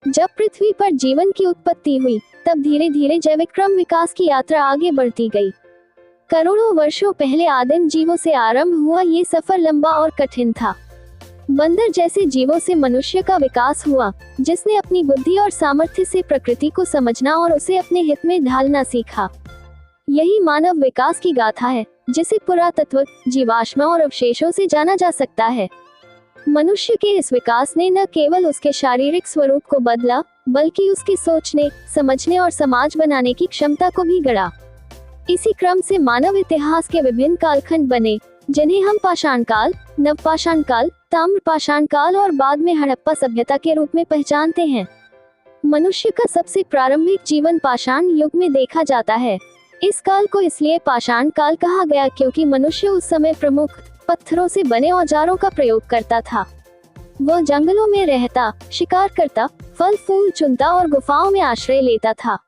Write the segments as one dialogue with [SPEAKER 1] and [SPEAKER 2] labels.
[SPEAKER 1] जब पृथ्वी पर जीवन की उत्पत्ति हुई, तब धीरे धीरे जैविक क्रम विकास की यात्रा आगे बढ़ती गई। करोड़ों वर्षों पहले आदिम जीवों से आरंभ हुआ ये सफर लंबा और कठिन था। बंदर जैसे जीवों से मनुष्य का विकास हुआ, जिसने अपनी बुद्धि और सामर्थ्य से प्रकृति को समझना और उसे अपने हित में ढालना सीखा। यही मानव विकास की गाथा है, जिसे पुरातत्व, जीवाश्म और अवशेषों से जाना जा सकता है। मनुष्य के इस विकास ने न केवल उसके शारीरिक स्वरूप को बदला, बल्कि उसकी सोचने, समझने और समाज बनाने की क्षमता को भी गढ़ा। इसी क्रम से मानव इतिहास के विभिन्न कालखंड बने, जिन्हें हम पाषाण काल, नवपाषाण काल, ताम्रपाषाण काल और बाद में हड़प्पा सभ्यता के रूप में पहचानते हैं। मनुष्य का सबसे प्रारंभिक जीवन पाषाण युग में देखा जाता है। इस काल को इसलिए पाषाण काल कहा गया क्योंकि मनुष्य उस समय प्रमुख पत्थरों से बने औजारों का प्रयोग करता था। वह जंगलों में रहता, शिकार करता, फल फूल चुनता और गुफाओं में आश्रय लेता था।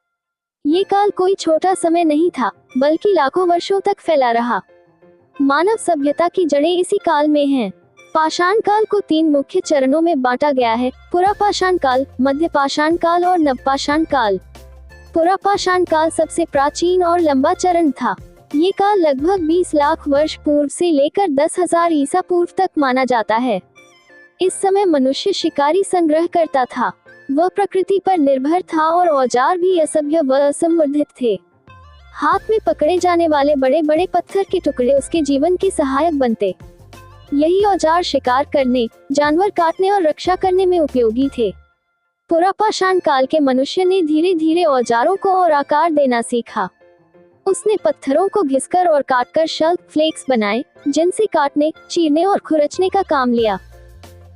[SPEAKER 1] ये काल कोई छोटा समय नहीं था, बल्कि लाखों वर्षों तक फैला रहा। मानव सभ्यता की जड़ें इसी काल में हैं। पाषाण काल को 3 मुख्य चरणों में बांटा गया है: पुरापाषाण काल, मध्यपाषाण काल और नवपाषाण काल। पुरापाषाण काल सबसे प्राचीन और लंबा चरण था। ये काल लगभग 20 लाख वर्ष पूर्व से लेकर 10,000 ईसा पूर्व तक माना जाता है। इस समय मनुष्य शिकारी संग्रह करता था। वह प्रकृति पर निर्भर था और औजार भी असभ्य व असंवर्धित थे। हाथ में पकड़े जाने वाले बड़े बड़े पत्थर के टुकड़े उसके जीवन के सहायक बनते। यही औजार शिकार करने, जानवर काटने और रक्षा करने में उपयोगी थे। पुरापाषाण काल के मनुष्य ने धीरे धीरे औजारों को और आकार देना सीखा। उसने पत्थरों को घिसकर और काटकर शल्क फ्लेक्स बनाए, जिनसे काटने, चीरने और खुरचने का काम लिया।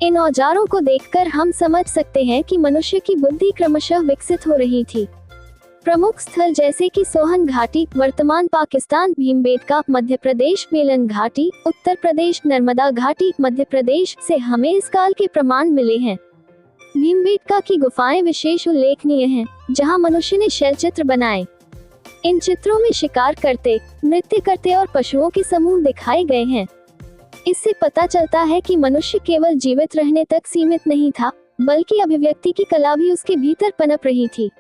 [SPEAKER 1] इन औजारों को देखकर हम समझ सकते हैं कि मनुष्य की बुद्धि क्रमशः विकसित हो रही थी। प्रमुख स्थल जैसे कि सोहन घाटी, वर्तमान पाकिस्तान, भीमबेटका, मध्य प्रदेश, मेलन घाटी, उत्तर प्रदेश, नर्मदा घाटी, मध्य प्रदेश से हमें इस काल के प्रमाण मिले हैं। भीमबेटका की गुफाएं विशेष उल्लेखनीय हैं, जहां मनुष्य ने शैल चित्र बनाए। इन चित्रों में शिकार करते, नृत्य करते और पशुओं के समूह दिखाए गए हैं। इससे पता चलता है कि मनुष्य केवल जीवित रहने तक सीमित नहीं था, बल्कि अभिव्यक्ति की कला भी उसके भीतर पनप रही थी।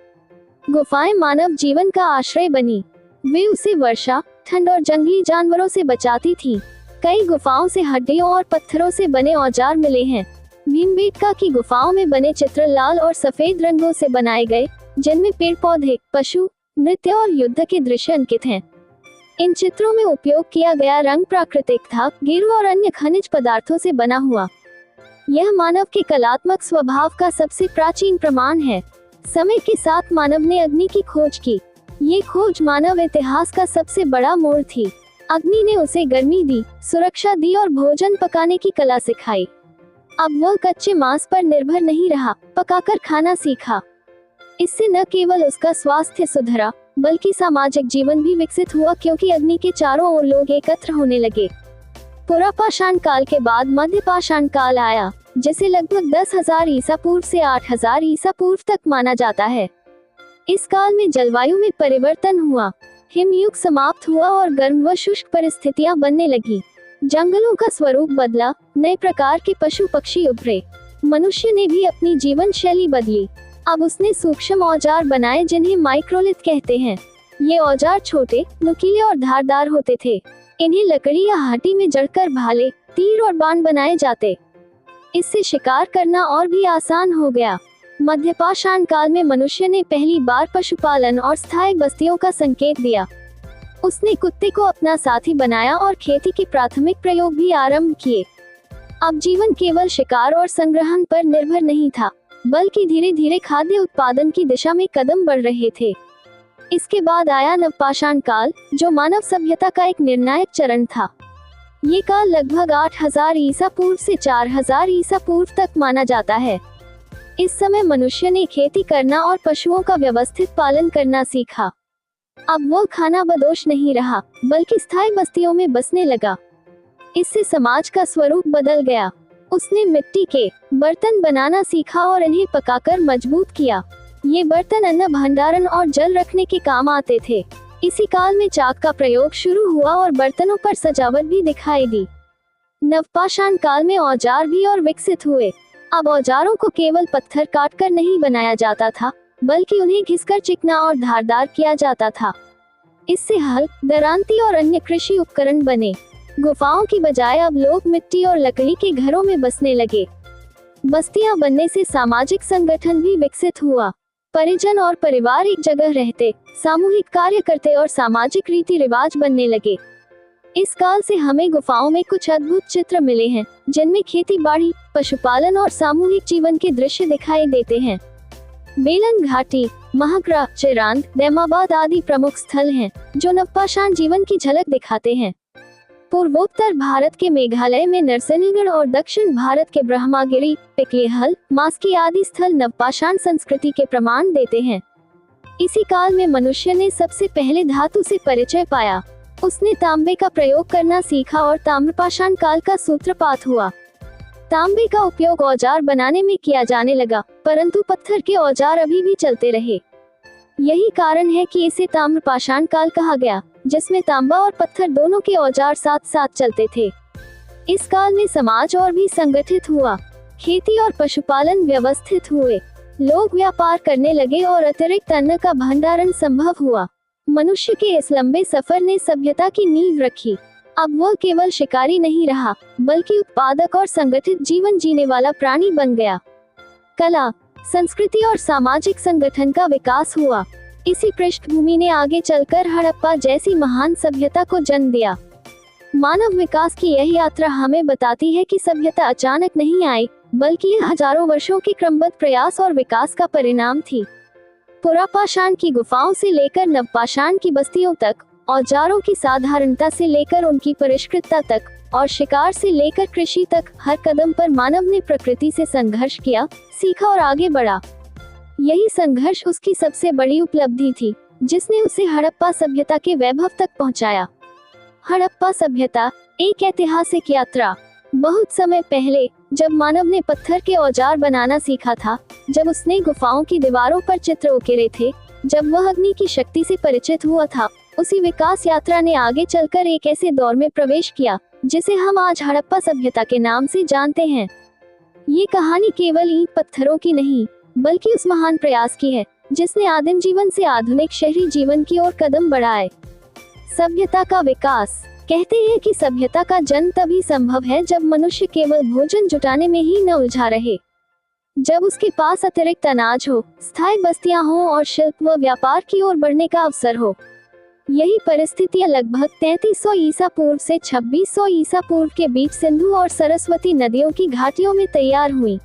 [SPEAKER 1] गुफाएं मानव जीवन का आश्रय बनी। वे उसे वर्षा, ठंड और जंगली जानवरों से बचाती थीं। कई गुफाओं से हड्डियों और पत्थरों से बने औजार मिले हैं। भीमबेटका की गुफाओं में बने चित्र लाल और सफेद रंगों से बनाए गए, जिनमें पेड़ पौधे, पशु, नृत्य और युद्ध के दृश्य अंकित हैं। इन चित्रों में उपयोग किया गया रंग प्राकृतिक था, गेरू और अन्य खनिज पदार्थों से बना हुआ। यह मानव के कलात्मक स्वभाव का सबसे प्राचीन प्रमाण है। समय के साथ मानव ने अग्नि की खोज की। ये खोज मानव इतिहास का सबसे बड़ा मोड़ थी। अग्नि ने उसे गर्मी दी, सुरक्षा दी और भोजन पकाने की कला सिखाई। अब वह कच्चे मांस पर निर्भर नहीं रहा, पकाकर खाना सीखा। इससे न केवल उसका स्वास्थ्य सुधरा, बल्कि सामाजिक जीवन भी विकसित हुआ, क्योंकि अग्नि के चारों ओर लोग एकत्र होने लगे। पुरापाषाण काल के बाद मध्यपाषाण काल आया, जिसे लगभग 10,000 ईसा पूर्व से 8,000 ईसा पूर्व तक माना जाता है। इस काल में जलवायु में परिवर्तन हुआ, हिमयुग समाप्त हुआ और गर्म व शुष्क परिस्थितियां बनने लगी। जंगलों का स्वरूप बदला, नए प्रकार के पशु पक्षी उभरे। मनुष्य ने भी अपनी जीवन शैली बदली। अब उसने सूक्ष्म औजार बनाए, जिन्हें माइक्रोलिथ कहते हैं। ये औजार छोटे, नुकीले और धारदार होते थे। इन्हें लकड़ी या हाटी में जड़कर भाले, तीर और बाण बनाए जाते। इससे शिकार करना और भी आसान हो गया। मध्यपाषाण काल में मनुष्य ने पहली बार पशुपालन और स्थायी बस्तियों का संकेत दिया। उसने कुत्ते को अपना साथी बनाया और खेती के प्राथमिक प्रयोग भी आरंभ किए। अब जीवन केवल शिकार और संग्रहण पर निर्भर नहीं था, बल्कि धीरे धीरे खाद्य उत्पादन की दिशा में कदम बढ़ रहे थे। इसके बाद आया नवपाषाण काल, जो मानव सभ्यता का एक निर्णायक चरण था। ये काल लगभग 8,000 ईसा पूर्व से 4,000 ईसा पूर्व तक माना जाता है। इस समय मनुष्य ने खेती करना और पशुओं का व्यवस्थित पालन करना सीखा। अब वो खाना बदोश नहीं रहा, बल्कि स्थायी बस्तियों में बसने लगा। इससे समाज का स्वरूप बदल गया। उसने मिट्टी के बर्तन बनाना सीखा और इन्हें पकाकर मजबूत किया। ये बर्तन अन्न भंडारण और जल रखने के काम आते थे। इसी काल में चाक का प्रयोग शुरू हुआ और बर्तनों पर सजावट भी दिखाई दी। नवपाषाण काल में औजार भी और विकसित हुए। अब औजारों को केवल पत्थर काटकर नहीं बनाया जाता था, बल्कि उन्हें घिसकर चिकना और धारदार किया जाता था। इससे हल, दरांती और अन्य कृषि उपकरण बने। गुफाओं की बजाय अब लोग मिट्टी और लकड़ी के घरों में बसने लगे। बस्तियां बनने से सामाजिक संगठन भी विकसित हुआ। परिजन और परिवार एक जगह रहते, सामूहिक कार्य करते और सामाजिक रीति रिवाज बनने लगे। इस काल से हमें गुफाओं में कुछ अद्भुत चित्र मिले हैं, जिनमें खेती बाड़ी, पशुपालन और सामूहिक जीवन के दृश्य दिखाई देते हैं। बेलन घाटी, महाग्रा, चिरांद, दैमाबाद आदि प्रमुख स्थल हैं, जो नवपाषाण जीवन की झलक दिखाते हैं। पूर्वोत्तर भारत के मेघालय में नरसिंहगढ़ और दक्षिण भारत के ब्रह्मागिरी, पिकलेहल, मास्की आदि स्थल नवपाषाण संस्कृति के प्रमाण देते हैं। इसी काल में मनुष्य ने सबसे पहले धातु से परिचय पाया। उसने तांबे का प्रयोग करना सीखा और ताम्रपाषाण काल का सूत्रपात हुआ। तांबे का उपयोग औजार बनाने में किया जाने लगा, परंतु पत्थर के औजार अभी भी चलते रहे। यही कारण है कि इसे ताम्रपाषाण काल कहा गया, जिसमें तांबा और पत्थर दोनों के औजार साथ साथ चलते थे। इस काल में समाज और भी संगठित हुआ। खेती और पशुपालन व्यवस्थित हुए। लोग व्यापार करने लगे और अतिरिक्त अन्न का भंडारण संभव हुआ। मनुष्य के इस लंबे सफर ने सभ्यता की नींव रखी। अब वह केवल शिकारी नहीं रहा, बल्कि उत्पादक और संगठित जीवन जीने वाला प्राणी बन गया। कला, संस्कृति और सामाजिक संगठन का विकास हुआ। इसी पृष्ठभूमि ने आगे चलकर हड़प्पा जैसी महान सभ्यता को जन्म दिया। मानव विकास की यह यात्रा हमें बताती है कि सभ्यता अचानक नहीं आई, बल्कि यह हजारों वर्षों के क्रमबद्ध प्रयास और विकास का परिणाम थी। पुरापाषाण की गुफाओं से लेकर नवपाषाण की बस्तियों तक, औजारों की साधारणता से लेकर उनकी परिष्कृतता तक, और शिकार से लेकर कृषि तक, हर कदम पर मानव ने प्रकृति से संघर्ष किया, सीखा और आगे बढ़ा। यही संघर्ष उसकी सबसे बड़ी उपलब्धि थी, जिसने उसे हड़प्पा सभ्यता के वैभव तक पहुंचाया। हड़प्पा सभ्यता एक ऐतिहासिक यात्रा। बहुत समय पहले, जब मानव ने पत्थर के औजार बनाना सीखा था, जब उसने गुफाओं की दीवारों पर चित्र उकेरे थे, जब वह अग्नि की शक्ति से परिचित हुआ था, उसी विकास यात्रा ने आगे चलकर एक ऐसे दौर में प्रवेश किया, जिसे हम आज हड़प्पा सभ्यता के नाम से जानते हैं। ये कहानी केवल ईंट पत्थरों की नहीं, बल्कि उस महान प्रयास की है, जिसने आदिम जीवन से आधुनिक शहरी जीवन की ओर कदम बढ़ाए। सभ्यता का विकास। कहते हैं कि सभ्यता का जन्म तभी संभव है जब मनुष्य केवल भोजन जुटाने में ही न उलझा रहे। जब उसके पास अतिरिक्त अनाज हो, स्थायी बस्तियां हो और शिल्प व व्यापार की ओर बढ़ने का अवसर हो। यही परिस्थितियां लगभग 3300 ईसा पूर्व से 2600 ईसा पूर्व के बीच सिंधु और सरस्वती नदियों की घाटियों में तैयार हुई।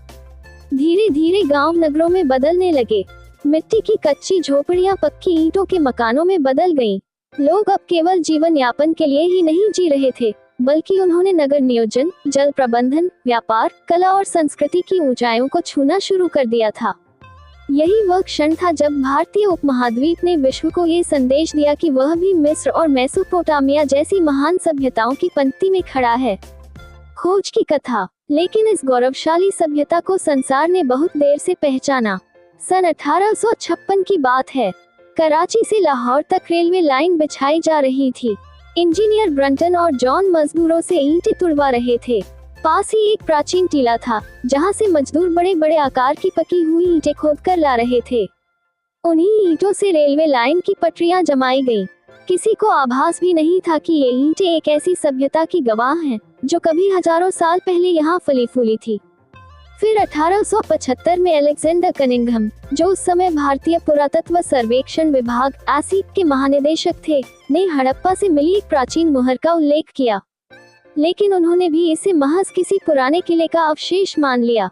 [SPEAKER 1] धीरे धीरे गांव नगरों में बदलने लगे। मिट्टी की कच्ची झोपड़ियां पक्की ईंटों के मकानों में बदल गईं। लोग अब केवल जीवन यापन के लिए ही नहीं जी रहे थे, बल्कि उन्होंने नगर नियोजन, जल प्रबंधन, व्यापार, कला और संस्कृति की ऊंचाइयों को छूना शुरू कर दिया था। यही वह क्षण था जब भारतीय उपमहाद्वीप ने विश्व को ये संदेश दिया कि वह भी मिस्र और मेसोपोटामिया जैसी महान सभ्यताओं की पंक्ति में खड़ा है। खोज की कथा। लेकिन इस गौरवशाली सभ्यता को संसार ने बहुत देर से पहचाना। सन 1856 की बात है। कराची से लाहौर तक रेलवे लाइन बिछाई जा रही थी। इंजीनियर ब्रंटन और जॉन मजदूरों से ईंटें तुड़वा रहे थे। पास ही एक प्राचीन टीला था, जहां से मजदूर बड़े बड़े आकार की पकी हुई ईंटें खोदकर ला रहे थे। उन्हीं ईंटों से रेलवे लाइन की पटरियां जमाई गईं। किसी को आभास भी नहीं था कि ये ईंटें एक ऐसी सभ्यता की गवाह हैं, जो कभी हजारों साल पहले यहाँ फली फूली थी। फिर 1875 में अलेक्जेंडर कनिंघम, जो उस समय भारतीय पुरातत्व सर्वेक्षण विभाग (ASIC) के महानिदेशक थे, ने हड़प्पा से मिली एक प्राचीन मुहर का उल्लेख किया। लेकिन उन्होंने भी इसे महज किसी पुराने किले का अवशेष मान लिया।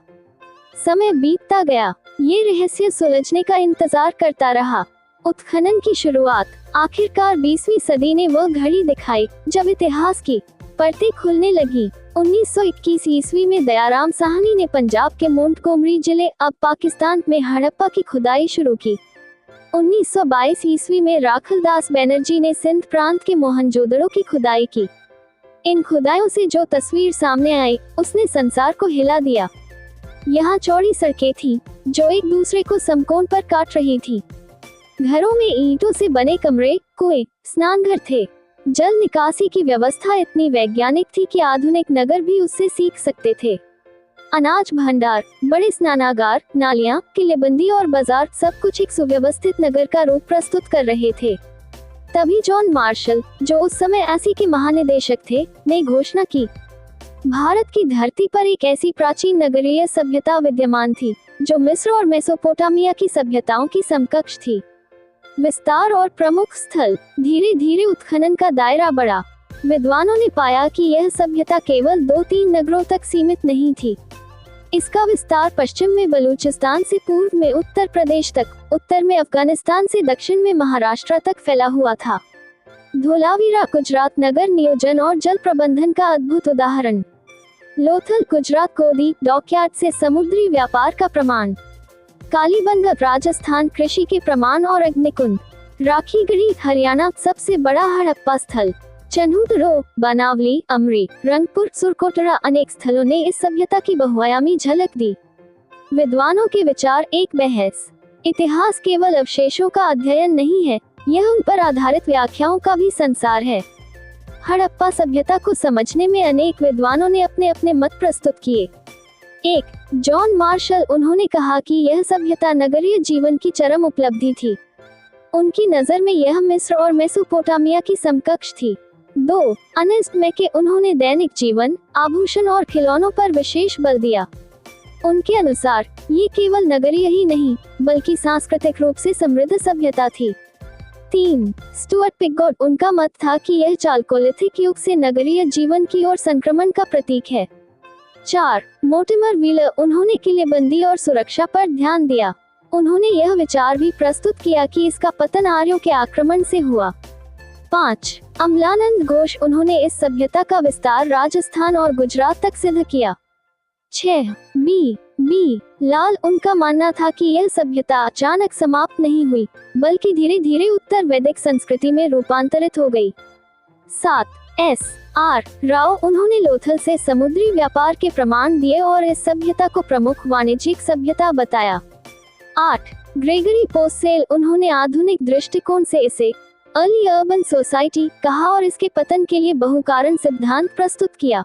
[SPEAKER 1] समय बीतता गया, ये रहस्य सुलझने का इंतजार करता रहा। उत्खनन की शुरुआत। आखिरकार 20वीं सदी ने वह घड़ी दिखाई जब इतिहास की परतें खुलने लगी। 1921 ईस्वी में दयाराम साहनी ने पंजाब के मोंटगोमरी जिले, अब पाकिस्तान में हड़प्पा की खुदाई शुरू की। 1922 ईस्वी में राखलदास बनर्जी ने सिंध प्रांत के मोहनजोदड़ो की खुदाई की। इन खुदाइयों से जो तस्वीर सामने आई, उसने संसार को हिला दिया। यहाँ चौड़ी सड़कें थीं, जो एक दूसरे को समकोण पर काट रही थीं। घरों में ईंटों से बने कमरे, कुएं, स्नानघर थे। जल निकासी की व्यवस्था इतनी वैज्ञानिक थी कि आधुनिक नगर भी उससे सीख सकते थे। अनाज भंडार, बड़े स्नानागार, नालियां, किलेबंदी और बाजार सब कुछ एक सुव्यवस्थित नगर का रूप प्रस्तुत कर रहे थे। तभी जॉन मार्शल, जो उस समय एसी के महानिदेशक थे, ने घोषणा की, भारत की धरती पर एक ऐसी प्राचीन नगरीय सभ्यता विद्यमान थी जो मिस्र और मेसोपोटामिया की सभ्यताओं की समकक्ष थी। विस्तार और प्रमुख स्थल, धीरे धीरे उत्खनन का दायरा बढ़ा। विद्वानों ने पाया कि यह सभ्यता केवल 2-3 नगरों तक सीमित नहीं थी। इसका विस्तार पश्चिम में बलूचिस्तान से पूर्व में उत्तर प्रदेश तक, उत्तर में अफगानिस्तान से दक्षिण में महाराष्ट्र तक फैला हुआ था। धोलावीरा गुजरात नगर नियोजन और जल प्रबंधन का अद्भुत उदाहरण। लोथल गुजरात गोदी डॉकयार्ड से समुद्री व्यापार का प्रमाण। कालीबंगा राजस्थान कृषि के प्रमाण और अग्निकुंड। राखीगढ़ी हरियाणा सबसे बड़ा हड़प्पा स्थल। चन्हूदरो, बनावली, अमरी, रंगपुर, सुरकोटरा अनेक स्थलों ने इस सभ्यता की बहुआयामी झलक दी। विद्वानों के विचार एक बहस। इतिहास केवल अवशेषों का अध्ययन नहीं है, यह उन पर आधारित व्याख्याओं का भी संसार है। हड़प्पा सभ्यता को समझने में अनेक विद्वानों ने अपने अपने मत प्रस्तुत किए। 1. जॉन मार्शल, उन्होंने कहा कि यह सभ्यता नगरीय जीवन की चरम उपलब्धि थी। उनकी नजर में यह मिस्र और मेसोपोटामिया की समकक्ष थी। 2. अर्नेस्ट मैके, उन्होंने दैनिक जीवन, आभूषण और खिलौनों पर विशेष बल दिया। उनके अनुसार ये केवल नगरीय ही नहीं बल्कि सांस्कृतिक रूप से समृद्ध सभ्यता थी। 3. स्टुअर्ट पिगॉट, उनका मत था कि यह चालकोलिथिक युग से नगरीय जीवन की ओर संक्रमण का प्रतीक है। 4. मोर्टिमर व्हीलर, उन्होंने किलेबंदी और सुरक्षा पर ध्यान दिया। उन्होंने यह विचार भी प्रस्तुत किया कि इसका पतन आर्यों के आक्रमण से हुआ। 5. अमलानंद घोष, उन्होंने इस सभ्यता का विस्तार राजस्थान और गुजरात तक सिद्ध किया। 6. बी लाल, उनका मानना था कि यह सभ्यता अचानक समाप्त नहीं हुई बल्कि धीरे धीरे उत्तर वैदिक संस्कृति में रूपांतरित हो गई। 7. आर राव, उन्होंने लोथल से समुद्री व्यापार के प्रमाण दिए और इस सभ्यता को प्रमुख वाणिज्यिक सभ्यता बताया। 8. ग्रेगरी पोसेल, उन्होंने आधुनिक दृष्टिकोण से इसे अर्ली अर्बन सोसाइटी कहा और इसके पतन के लिए बहुकारण सिद्धांत प्रस्तुत किया।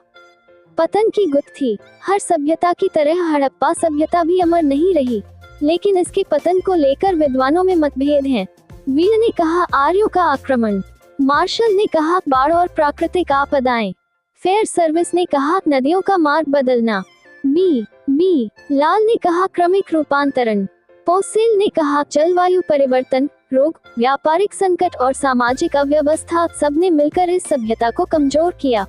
[SPEAKER 1] पतन की गुत्थी थी, हर सभ्यता की तरह हड़प्पा सभ्यता भी अमर नहीं रही, लेकिन इसके पतन को लेकर विद्वानों में मतभेद हैं। वीर ने कहा आर्यों का आक्रमण, मार्शल ने कहा बाढ़ और प्राकृतिक आपदाएं, फेयर सर्विस ने कहा नदियों का मार्ग बदलना। बी लाल ने कहा क्रमिक रूपांतरण, पोसेल ने कहा जलवायु परिवर्तन, रोग, व्यापारिक संकट और सामाजिक अव्यवस्था सबने मिलकर इस सभ्यता को कमजोर किया।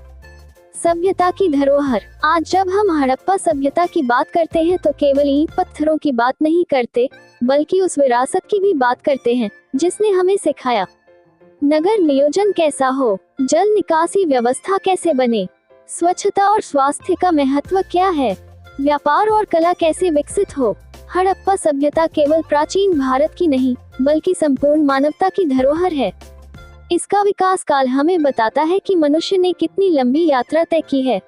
[SPEAKER 1] सभ्यता की धरोहर, आज जब हम हड़प्पा सभ्यता की बात करते हैं तो केवल ईंट पत्थरों की बात नहीं करते बल्कि उस विरासत की भी बात करते हैं जिसने हमें सिखाया नगर नियोजन कैसा हो, जल निकासी व्यवस्था कैसे बने, स्वच्छता और स्वास्थ्य का महत्व क्या है, व्यापार और कला कैसे विकसित हो। हड़प्पा सभ्यता केवल प्राचीन भारत की नहीं बल्कि संपूर्ण मानवता की धरोहर है। इसका विकास काल हमें बताता है कि मनुष्य ने कितनी लंबी यात्रा तय की है।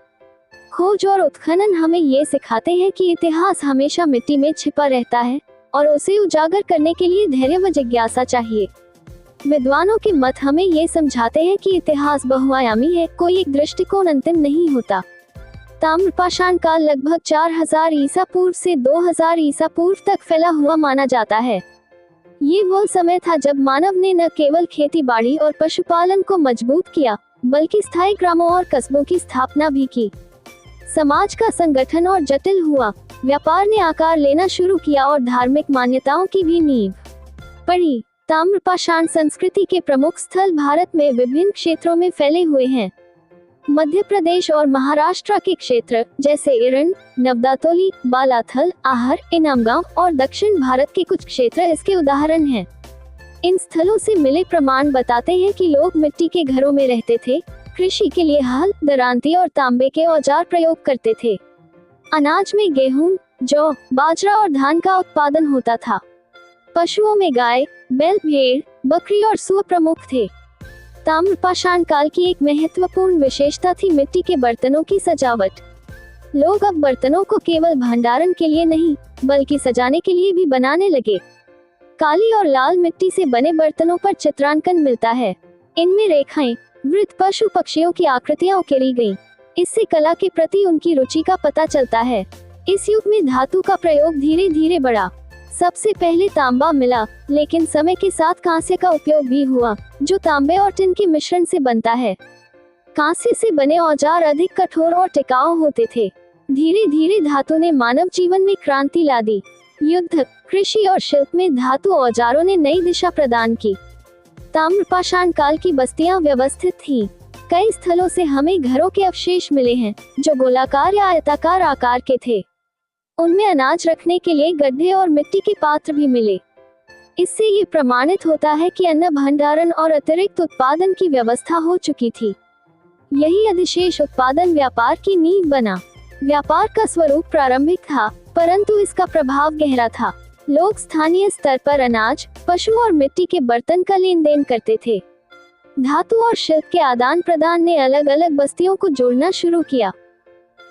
[SPEAKER 1] खोज और उत्खनन हमें ये सिखाते हैं कि इतिहास हमेशा मिट्टी में छिपा रहता है और उसे उजागर करने के लिए धैर्य व जिज्ञासा चाहिए। विद्वानों के मत हमें ये समझाते हैं कि इतिहास बहुआयामी है, कोई एक दृष्टिकोण अंतिम नहीं होता। ताम्रपाषाण काल लगभग 4000 ईसा पूर्व से 2000 ईसा पूर्व तक फैला हुआ माना जाता है। ये वो समय था जब मानव ने न केवल खेती बाड़ी और पशुपालन को मजबूत किया बल्कि स्थायी ग्रामों और कस्बों की स्थापना भी की। समाज का संगठन और जटिल हुआ, व्यापार ने आकार लेना शुरू किया और धार्मिक मान्यताओं की भी नींव पड़ी। ताम्रपाषाण संस्कृति के प्रमुख स्थल भारत में विभिन्न क्षेत्रों में फैले हुए हैं। मध्य प्रदेश और महाराष्ट्र के क्षेत्र जैसे इरण, नवदातोली, बालाथल, आहर, इनामगांव और दक्षिण भारत के कुछ क्षेत्र इसके उदाहरण हैं। इन स्थलों से मिले प्रमाण बताते हैं कि लोग मिट्टी के घरों में रहते थे, कृषि के लिए हल, दरांती और तांबे के औजार प्रयोग करते थे। अनाज में गेहूं, जौ, बाजरा और धान का उत्पादन होता था। पशुओं में गाय, बैल, भेड़, बकरी और सूअर प्रमुख थे। ताम्रपाषाण काल की एक महत्वपूर्ण विशेषता थी मिट्टी के बर्तनों की सजावट। लोग अब बर्तनों को केवल भंडारण के लिए नहीं बल्कि सजाने के लिए भी बनाने लगे। काली और लाल मिट्टी से बने बर्तनों पर चित्रांकन मिलता है। इनमें रेखाएं, वृत्त, पशु पक्षियों की आकृतियां उकेरी गईं। इससे कला के प्रति उनकी रुचि का पता चलता है। इस युग में धातु का प्रयोग धीरे धीरे बढ़ा। सबसे पहले तांबा मिला, लेकिन समय के साथ कांस्य का उपयोग भी हुआ, जो तांबे और टिन के मिश्रण से बनता है। कांस्य से बने औजार अधिक कठोर और टिकाऊ होते थे। धीरे धीरे धातु ने मानव जीवन में क्रांति ला दी। युद्ध, कृषि और शिल्प में धातु औजारों ने नई दिशा प्रदान की। ताम्रपाषाण काल की बस्तियां व्यवस्थित थीं। कई स्थलों से हमें घरों के अवशेष मिले हैं, जो गोलाकार या आयताकार आकार के थे। उनमें अनाज रखने के लिए गड्ढे और मिट्टी के पात्र भी मिले। इससे ये प्रमाणित होता है कि अन्न भंडारण और अतिरिक्त उत्पादन की व्यवस्था हो चुकी थी। यही अधिशेष उत्पादन व्यापार की नींव बना। व्यापार का स्वरूप प्रारंभिक था, परंतु इसका प्रभाव गहरा था। लोग स्थानीय स्तर पर अनाज, पशु और मिट्टी के बर्तन का लेन देन करते थे। धातु और शिल्प के आदान प्रदान ने अलग अलग बस्तियों को जोड़ना शुरू किया।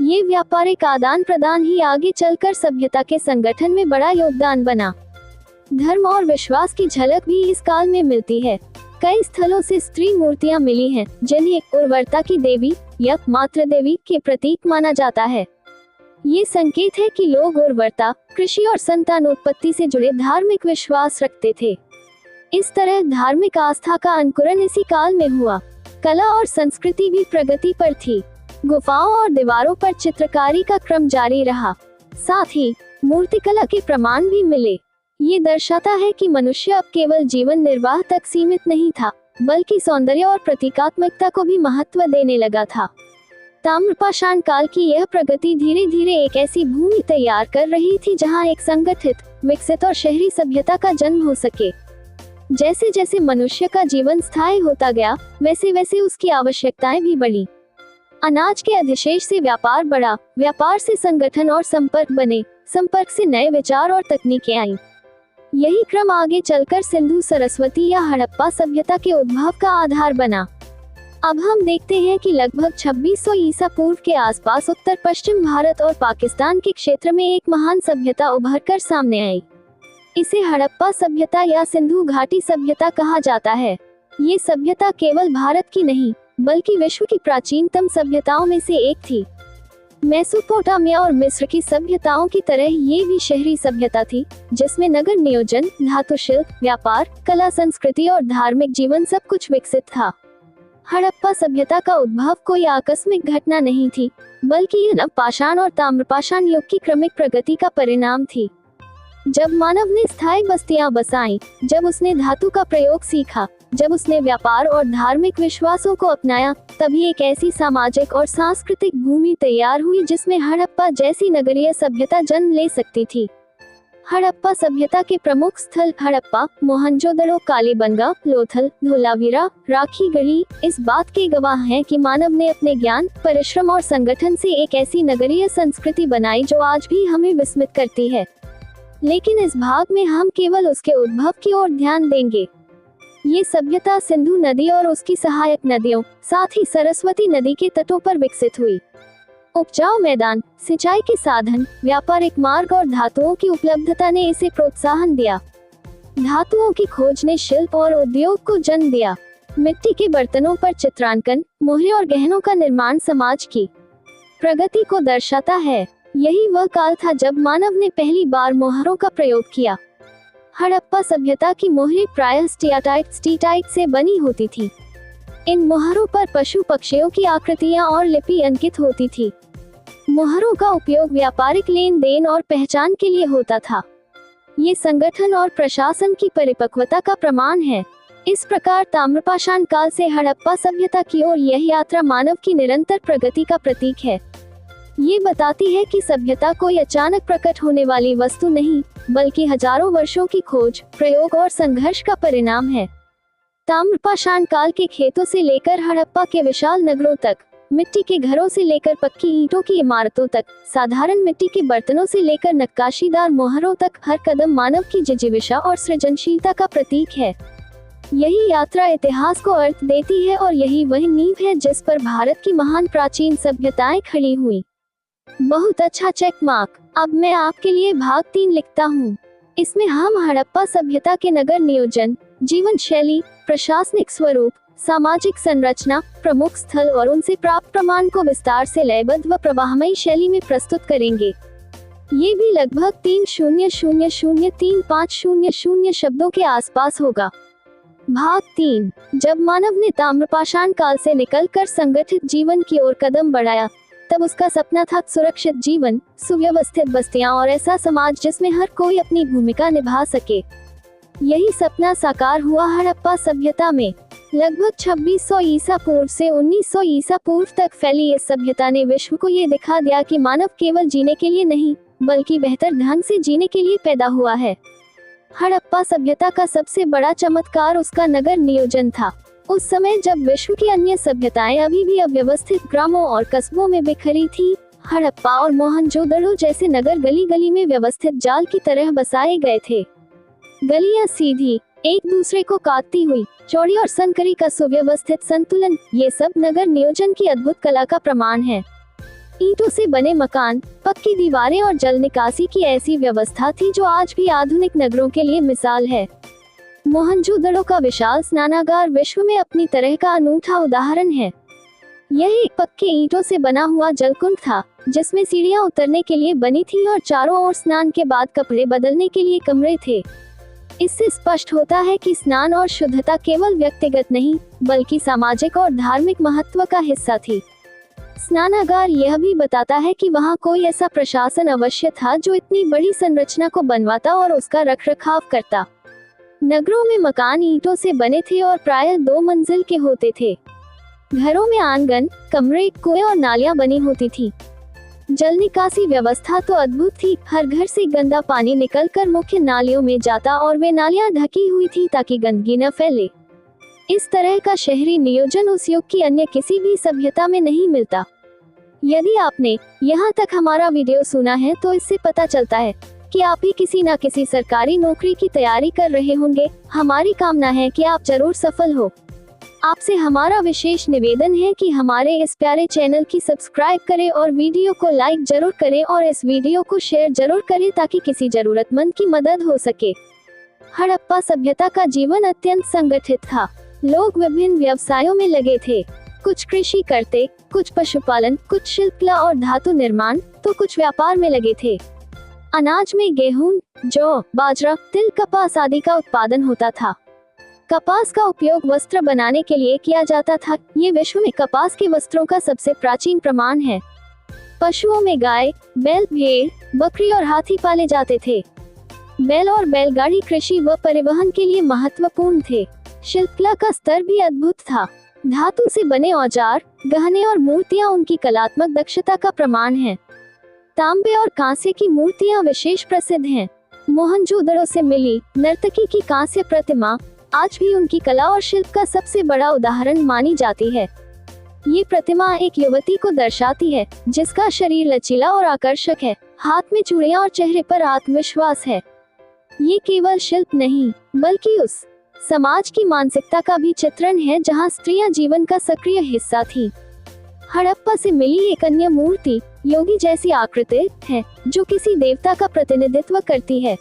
[SPEAKER 1] ये व्यापारिक आदान प्रदान ही आगे चलकर सभ्यता के संगठन में बड़ा योगदान बना। धर्म और विश्वास की झलक भी इस काल में मिलती है। कई स्थलों से स्त्री मूर्तियां मिली हैं, जिन्हें उर्वरता की देवी या मातृ देवी के प्रतीक माना जाता है। ये संकेत है कि लोग उर्वरता, कृषि और संतानोत्पत्ति से जुड़े धार्मिक विश्वास रखते थे। इस तरह धार्मिक आस्था का अंकुरण इसी काल में हुआ। कला और संस्कृति भी प्रगति पर थी। गुफाओं और दीवारों पर चित्रकारी का क्रम जारी रहा। साथ ही मूर्तिकला के प्रमाण भी मिले। ये दर्शाता है कि मनुष्य अब केवल जीवन निर्वाह तक सीमित नहीं था, बल्कि सौंदर्य और प्रतीकात्मकता को भी महत्व देने लगा था। ताम्रपाषाण काल की यह प्रगति धीरे धीरे एक ऐसी भूमि तैयार कर रही थी जहां एक संगठित, विकसित और शहरी सभ्यता का जन्म हो सके। जैसे जैसे मनुष्य का जीवन स्थायी होता गया, वैसे वैसे उसकी आवश्यकताएं भी बढ़ी। अनाज के अधिशेष से व्यापार बढ़ा, व्यापार से संगठन और संपर्क बने, संपर्क से नए विचार और तकनीकें आईं। यही क्रम आगे चलकर सिंधु सरस्वती या हड़प्पा सभ्यता के उद्भव का आधार बना। अब हम देखते हैं कि लगभग 2600 ईसा पूर्व के आसपास उत्तर पश्चिम भारत और पाकिस्तान के क्षेत्र में एक महान सभ्यता उभरकर सामने आई। इसे हड़प्पा सभ्यता या सिंधु घाटी सभ्यता कहा जाता है। ये सभ्यता केवल भारत की नहीं, बल्कि विश्व की प्राचीनतम सभ्यताओं में से एक थी। मेसोपोटामिया और मिस्र की सभ्यताओं की तरह ये भी शहरी सभ्यता थी, जिसमें नगर नियोजन, धातु शिल्प, व्यापार, कला, संस्कृति और धार्मिक जीवन सब कुछ विकसित था। हड़प्पा सभ्यता का उद्भव कोई आकस्मिक घटना नहीं थी, बल्कि यह नवपाषाण और ताम्रपाषाण युग की क्रमिक प्रगति का परिणाम थी। जब मानव ने स्थायी बस्तियां बसाईं, जब उसने धातु का प्रयोग सीखा, जब उसने व्यापार और धार्मिक विश्वासों को अपनाया, तभी एक ऐसी सामाजिक और सांस्कृतिक भूमि तैयार हुई जिसमें हड़प्पा जैसी नगरीय सभ्यता जन्म ले सकती थी। हड़प्पा सभ्यता के प्रमुख स्थल हड़प्पा, मोहनजोदड़ो, कालीबंगा, लोथल, धोलावीरा, राखीगढ़ी इस बात के गवाह हैं कि मानव ने अपने ज्ञान, परिश्रम और संगठन से एक ऐसी नगरीय संस्कृति बनाई जो आज भी हमें विस्मित करती है। लेकिन इस भाग में हम केवल उसके उद्भव की ओर ध्यान देंगे। ये सभ्यता सिंधु नदी और उसकी सहायक नदियों, साथ ही सरस्वती नदी के तटों पर विकसित हुई। उपजाऊ मैदान, सिंचाई के साधन, व्यापारिक मार्ग और धातुओं की उपलब्धता ने इसे प्रोत्साहन दिया। धातुओं की खोज ने शिल्प और उद्योग को जन्म दिया। मिट्टी के बर्तनों पर चित्रांकन, मोहरे और गहनों का निर्माण समाज की प्रगति को दर्शाता है। यही वह काल था जब मानव ने पहली बार मोहरों का प्रयोग किया। हड़प्पा सभ्यता की मोहरें प्रायः स्टीटाइट से बनी होती थी। इन मोहरों पर पशु पक्षियों की आकृतियां और लिपि अंकित होती थी। मोहरों का उपयोग व्यापारिक लेन देन और पहचान के लिए होता था। ये संगठन और प्रशासन की परिपक्वता का प्रमाण है। इस प्रकार ताम्रपाषाण काल से हड़प्पा सभ्यता की ओर यह यात्रा मानव की निरंतर प्रगति का प्रतीक है। ये बताती है कि सभ्यता कोई अचानक प्रकट होने वाली वस्तु नहीं, बल्कि हजारों वर्षों की खोज, प्रयोग और संघर्ष का परिणाम है। ताम्रपाषाण काल के खेतों से लेकर हड़प्पा के विशाल नगरों तक, मिट्टी के घरों से लेकर पक्की ईंटों की इमारतों तक, साधारण मिट्टी के बर्तनों से लेकर नक्काशीदार मोहरों तक, हर कदम मानव की जिजीविषा और सृजनशीलता का प्रतीक है। यही यात्रा इतिहास को अर्थ देती है और यही वही नींव है जिस पर भारत की महान प्राचीन सभ्यताएं खड़ी हुई। बहुत अच्छा चेक मार्क। अब मैं आपके लिए भाग 3 लिखता हूँ। इसमें हम हड़प्पा सभ्यता के नगर नियोजन, जीवन शैली, प्रशासनिक स्वरूप, सामाजिक संरचना, प्रमुख स्थल और उनसे प्राप्त प्रमाण को विस्तार से लयबद्ध व प्रवाहमयी शैली में प्रस्तुत करेंगे। ये भी लगभग 3,000,350,000 शब्दों के आसपास होगा। भाग 3। जब मानव ने ताम्रपाषाण काल से निकलकर संगठित जीवन की ओर कदम बढ़ाया, तब उसका सपना था सुरक्षित जीवन, सुव्यवस्थित बस्तियां और ऐसा समाज जिसमें हर कोई अपनी भूमिका निभा सके। यही सपना साकार हुआ हड़प्पा सभ्यता में। लगभग 2600 ईसा पूर्व से 1900 ईसा पूर्व तक फैली इस सभ्यता ने विश्व को ये दिखा दिया कि मानव केवल जीने के लिए नहीं, बल्कि बेहतर ढंग से जीने के लिए पैदा हुआ है। हड़प्पा सभ्यता का सबसे बड़ा चमत्कार उसका नगर नियोजन था। उस समय जब विश्व की अन्य सभ्यताएं अभी भी अव्यवस्थित ग्रामों और कस्बों में बिखरी थी, हड़प्पा और मोहनजोदड़ो जैसे नगर गली गली में व्यवस्थित जाल की तरह बसाए गए थे। गलियां सीधी, एक दूसरे को काटती हुई, चौड़ी और संकरी का सुव्यवस्थित संतुलन, ये सब नगर नियोजन की अद्भुत कला का प्रमाण है। ईंटों से बने मकान, पक्की दीवारें और जल निकासी की ऐसी व्यवस्था थी जो आज भी आधुनिक नगरों के लिए मिसाल है। मोहनजोदड़ो का विशाल स्नानागार विश्व में अपनी तरह का अनूठा उदाहरण है। यह एक पक्के ईंटों से बना हुआ जलकुंड था, जिसमें सीढ़ियां उतरने के लिए बनी थी और चारों ओर स्नान के बाद कपड़े बदलने के लिए कमरे थे। इससे स्पष्ट होता है कि स्नान और शुद्धता केवल व्यक्तिगत नहीं, बल्कि सामाजिक और धार्मिक महत्व का हिस्सा थी। स्नानागार यह भी बताता है कि वहां कोई ऐसा प्रशासन अवश्य था जो इतनी बड़ी संरचना को बनवाता और उसका रखरखाव करता। नगरों में मकान ईंटों से बने थे और प्रायः 2 मंजिल के होते थे। घरों में आंगन, कमरे, कुएं और नालियां बनी होती थी। जल निकासी व्यवस्था तो अद्भुत थी। हर घर से गंदा पानी निकलकर मुख्य नालियों में जाता और वे नालियां ढकी हुई थी ताकि गंदगी न फैले। इस तरह का शहरी नियोजन उस युग की अन्य किसी भी सभ्यता में नहीं मिलता। यदि आपने यहाँ तक हमारा वीडियो सुना है तो इससे पता चलता है कि आप भी किसी न किसी सरकारी नौकरी की तैयारी कर रहे होंगे। हमारी कामना है कि आप जरूर सफल हो। आपसे हमारा विशेष निवेदन है कि हमारे इस प्यारे चैनल की सब्सक्राइब करें और वीडियो को लाइक जरूर करें और इस वीडियो को शेयर जरूर करें ताकि किसी जरूरतमंद की मदद हो सके। हड़प्पा सभ्यता का जीवन अत्यंत संगठित था। लोग विभिन्न व्यवसायों में लगे थे। कुछ कृषि करते, कुछ पशुपालन, कुछ शिल्पकला और धातु निर्माण, तो कुछ व्यापार में लगे थे। अनाज में गेहूं, जौ, बाजरा, तिल, कपास आदि का उत्पादन होता था। कपास का उपयोग वस्त्र बनाने के लिए किया जाता था। ये विश्व में कपास के वस्त्रों का सबसे प्राचीन प्रमाण है। पशुओं में गाय, बैल, भेड़, बकरी और हाथी पाले जाते थे। बैल और बैलगाड़ी कृषि व परिवहन के लिए महत्वपूर्ण थे। शिल्पकला का स्तर भी अद्भुत था। धातु से बने औजार, गहने और मूर्तियां उनकी कलात्मक दक्षता का प्रमाण हैं। तांबे और कांसे की मूर्तियां विशेष प्रसिद्ध हैं। मोहनजोदड़ो से मिली नर्तकी की कांस्य प्रतिमा आज भी उनकी कला और शिल्प का सबसे बड़ा उदाहरण मानी जाती है। ये प्रतिमा एक युवती को दर्शाती है जिसका शरीर लचीला और आकर्षक है, हाथ में चूड़ियां और चेहरे पर आत्मविश्वास है। ये केवल शिल्प नहीं, बल्कि उस समाज की मानसिकता का भी चित्रण है जहां स्त्रियां जीवन का सक्रिय हिस्सा थी। हड़प्पा से मिली एक अन्य मूर्ति योगी जैसी आकृति है, जो किसी देवता का प्रतिनिधित्व करती है।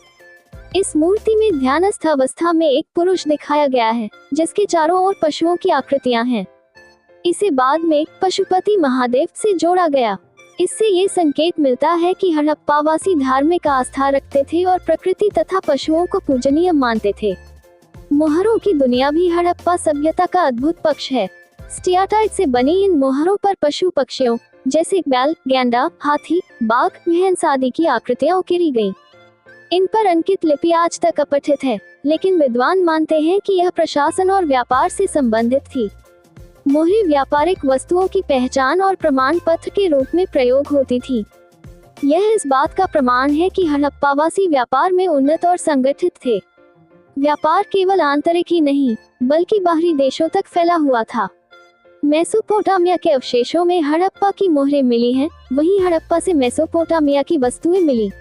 [SPEAKER 1] इस मूर्ति में ध्यानस्थ अवस्था में एक पुरुष दिखाया गया है, जिसके चारों ओर पशुओं की आकृतियां हैं। इसे बाद में पशुपति महादेव से जोड़ा गया। इससे ये संकेत मिलता है कि हड़प्पावासी धार्मिक आस्था रखते थे और प्रकृति तथा पशुओं को पूजनीय मानते थे। मोहरों की दुनिया भी हड़प्पा सभ्यता का अद्भुत पक्ष है। स्टियाटाइट से बनी इन मोहरों पर पशु पक्षियों जैसे बैल, गैंडा, हाथी, बाघ, भैंस आदि की आकृतियां उकेरी गईं। इन पर अंकित लिपि आज तक अपठित है, लेकिन विद्वान मानते हैं कि यह प्रशासन और व्यापार से संबंधित थी। मोहरें व्यापारिक वस्तुओं की पहचान और प्रमाण पत्र के रूप में प्रयोग होती थी। यह इस बात का प्रमाण है कि हड़प्पावासी व्यापार में उन्नत और संगठित थे। व्यापार केवल आंतरिक ही नहीं, बल्कि बाहरी देशों तक फैला हुआ था। मेसोपोटामिया के अवशेषों में हड़प्पा की मोहरें मिली हैं, वहीं हड़प्पा से मेसोपोटामिया की वस्तुएं मिली।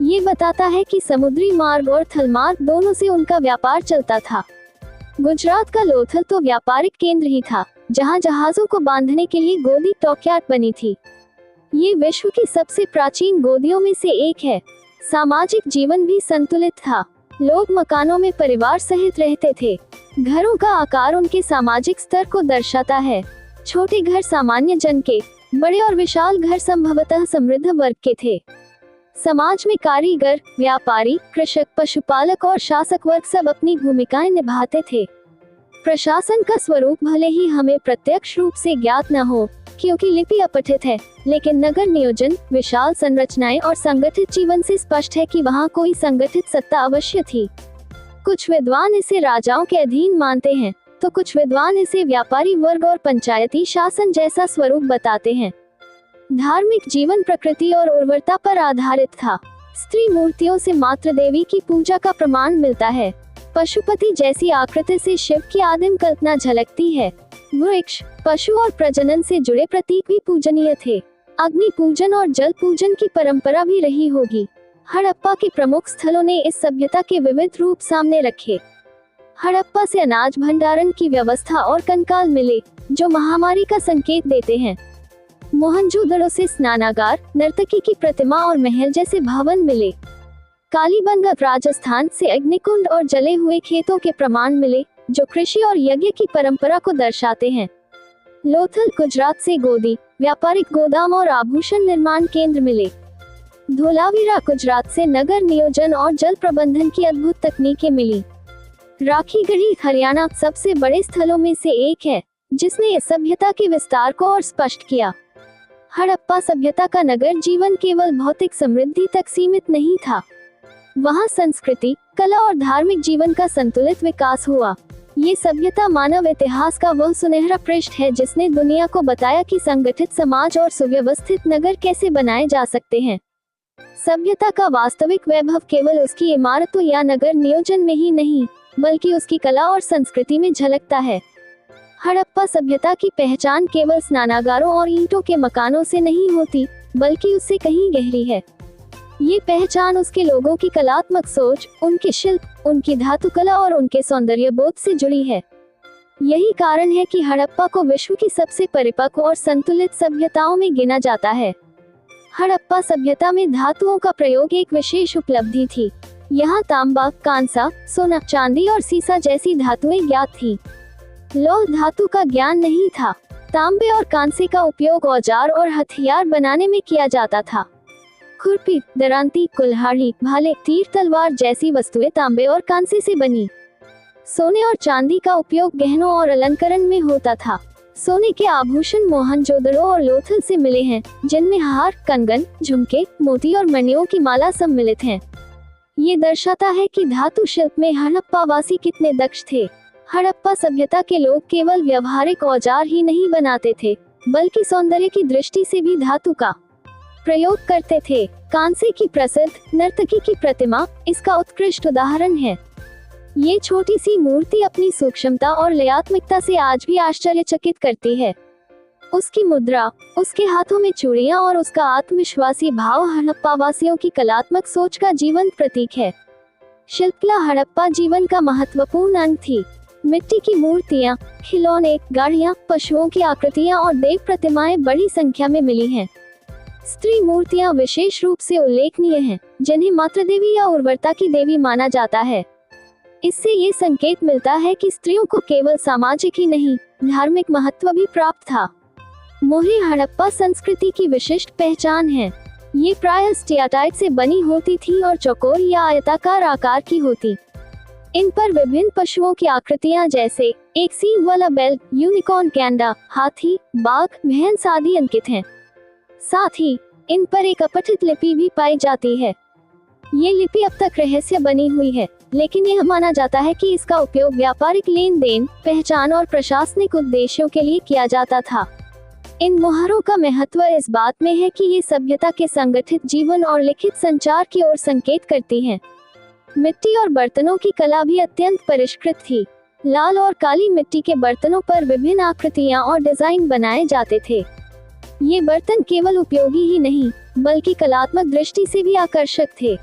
[SPEAKER 1] ये बताता है कि समुद्री मार्ग और थल मार्ग दोनों से उनका व्यापार चलता था। गुजरात का लोथल तो व्यापारिक केंद्र ही था, जहां जहाजों को बांधने के लिए गोदी डॉकयार्ड बनी थी। ये विश्व की सबसे प्राचीन गोदियों में से एक है। सामाजिक जीवन भी संतुलित था। लोग मकानों में परिवार सहित रहते थे। घरों का आकार उनके सामाजिक स्तर को दर्शाता है। छोटे घर सामान्य जन के, बड़े और विशाल घर संभवतः समृद्ध वर्ग के थे। समाज में कारीगर, व्यापारी, कृषक, पशुपालक और शासक वर्ग सब अपनी भूमिकाएं निभाते थे। प्रशासन का स्वरूप भले ही हमें प्रत्यक्ष रूप से ज्ञात न हो, क्योंकि लिपि अपठित है, लेकिन नगर नियोजन, विशाल संरचनाएं और संगठित जीवन से स्पष्ट है कि वहां कोई संगठित सत्ता अवश्य थी। कुछ विद्वान इसे राजाओं के अधीन मानते हैं, तो कुछ विद्वान इसे व्यापारी वर्ग और पंचायती शासन जैसा स्वरूप बताते हैं। धार्मिक जीवन प्रकृति और उर्वरता पर आधारित था। स्त्री मूर्तियों से मातृ देवी की पूजा का प्रमाण मिलता है। पशुपति जैसी आकृति से शिव की आदिम कल्पना झलकती है। वृक्ष, पशु और प्रजनन से जुड़े प्रतीक भी पूजनीय थे। अग्नि पूजन और जल पूजन की परंपरा भी रही होगी। हड़प्पा के प्रमुख स्थलों ने इस सभ्यता के विविध रूप सामने रखे। हड़प्पा से अनाज भंडारण की व्यवस्था और कंकाल मिले, जो महामारी का संकेत देते हैं। मोहनजोदड़ो से स्नानागार, नर्तकी की प्रतिमा और महल जैसे भवन मिले। कालीबंगा राजस्थान से अग्निकुंड और जले हुए खेतों के प्रमाण मिले, जो कृषि और यज्ञ की परंपरा को दर्शाते हैं। लोथल गुजरात से गोदी, व्यापारिक गोदाम और आभूषण निर्माण केंद्र मिले। धोलावीरा गुजरात से नगर नियोजन और जल प्रबंधन की अद्भुत तकनीकें मिली। राखीगढ़ी हरियाणा सबसे बड़े स्थलों में से एक है, जिसने इस सभ्यता के विस्तार को और स्पष्ट किया। हड़प्पा सभ्यता का नगर जीवन केवल भौतिक समृद्धि तक सीमित नहीं था। वहां संस्कृति, कला और धार्मिक जीवन का संतुलित विकास हुआ। ये सभ्यता मानव इतिहास का वह सुनहरा पृष्ठ है जिसने दुनिया को बताया कि संगठित समाज और सुव्यवस्थित नगर कैसे बनाए जा सकते हैं। सभ्यता का वास्तविक वैभव केवल उसकी इमारतों या नगर नियोजन में ही नहीं, बल्कि उसकी कला और संस्कृति में झलकता है। हड़प्पा सभ्यता की पहचान केवल स्नानागारों और ईंटों के मकानों से नहीं होती, बल्कि उससे कहीं गहरी है। ये पहचान उसके लोगों की कलात्मक सोच, उनके शिल्प, उनकी धातुकला और उनके सौंदर्य बोध से जुड़ी है। यही कारण है कि हड़प्पा को विश्व की सबसे परिपक्व और संतुलित सभ्यताओं में गिना जाता है। हड़प्पा सभ्यता में धातुओं का प्रयोग एक विशेष उपलब्धि थी। यहाँ तांबा, कांसा, सोना, चांदी और सीसा जैसी धातुएं ज्ञात थी। लौह धातु का ज्ञान नहीं था। तांबे और कांसे का उपयोग औजार और हथियार बनाने में किया जाता था। खुरपी, दरांती, कुल्हाड़ी, भाले, तीर तलवार जैसी वस्तुएं तांबे और कांसे से बनी। सोने और चांदी का उपयोग गहनों और अलंकरण में होता था। सोने के आभूषण मोहनजोदड़ो और लोथल से मिले हैं, जिनमें हार, कंगन, झुमके, मोती और मणियों की माला सम्मिलित हैं। ये दर्शाता है कि धातु शिल्प में हड़प्पा वासी कितने दक्ष थे। हड़प्पा सभ्यता के लोग केवल व्यवहारिक औजार ही नहीं बनाते थे, बल्कि सौंदर्य की दृष्टि से भी धातु का प्रयोग करते थे। कांसे की प्रसिद्ध नर्तकी की प्रतिमा इसका उत्कृष्ट उदाहरण है। ये छोटी सी मूर्ति अपनी सूक्ष्मता और लयात्मकता से आज भी आश्चर्यचकित करती है। उसकी मुद्रा, उसके हाथों में चूड़ियां और उसका आत्मविश्वासी भाव हड़प्पा वासियों की कलात्मक सोच का जीवंत प्रतीक है। शिल्पकला हड़प्पा जीवन का महत्वपूर्ण अंग थी। मिट्टी की मूर्तियां, खिलौने, गाड़ियां, पशुओं की आकृतियां और देव प्रतिमाएं बड़ी संख्या में मिली हैं। स्त्री मूर्तियां विशेष रूप से उल्लेखनीय हैं, जिन्हें मातृ देवी या उर्वरता की देवी माना जाता है। इससे ये संकेत मिलता है कि स्त्रियों को केवल सामाजिक ही नहीं, धार्मिक महत्व भी प्राप्त था। मोहरे हड़प्पा संस्कृति की विशिष्ट पहचान है। ये प्रायः स्टियाटाइट से बनी होती थी और चौकोर या आयताकार आकार की होती। इन पर विभिन्न पशुओं की आकृतियां जैसे एक सींग वाला बैल, यूनिकॉर्न, गैंडा, हाथी, बाघ, भैंस आदि अंकित हैं। साथ ही इन पर एक अपठित लिपि भी पाई जाती है। ये लिपि अब तक रहस्य बनी हुई है, लेकिन यह माना जाता है कि इसका उपयोग व्यापारिक लेन देन, पहचान और प्रशासनिक उद्देश्यों के लिए किया जाता था। इन मुहारों का महत्व इस बात में है कि ये सभ्यता के संगठित जीवन और लिखित संचार की ओर संकेत करती हैं। मिट्टी और बर्तनों की कला भी अत्यंत परिष्कृत थी। लाल और काली मिट्टी के बर्तनों पर विभिन्न आकृतियां और डिजाइन बनाए जाते थे। ये बर्तन केवल उपयोगी ही नहीं, बल्कि कलात्मक दृष्टि से भी आकर्षक थे।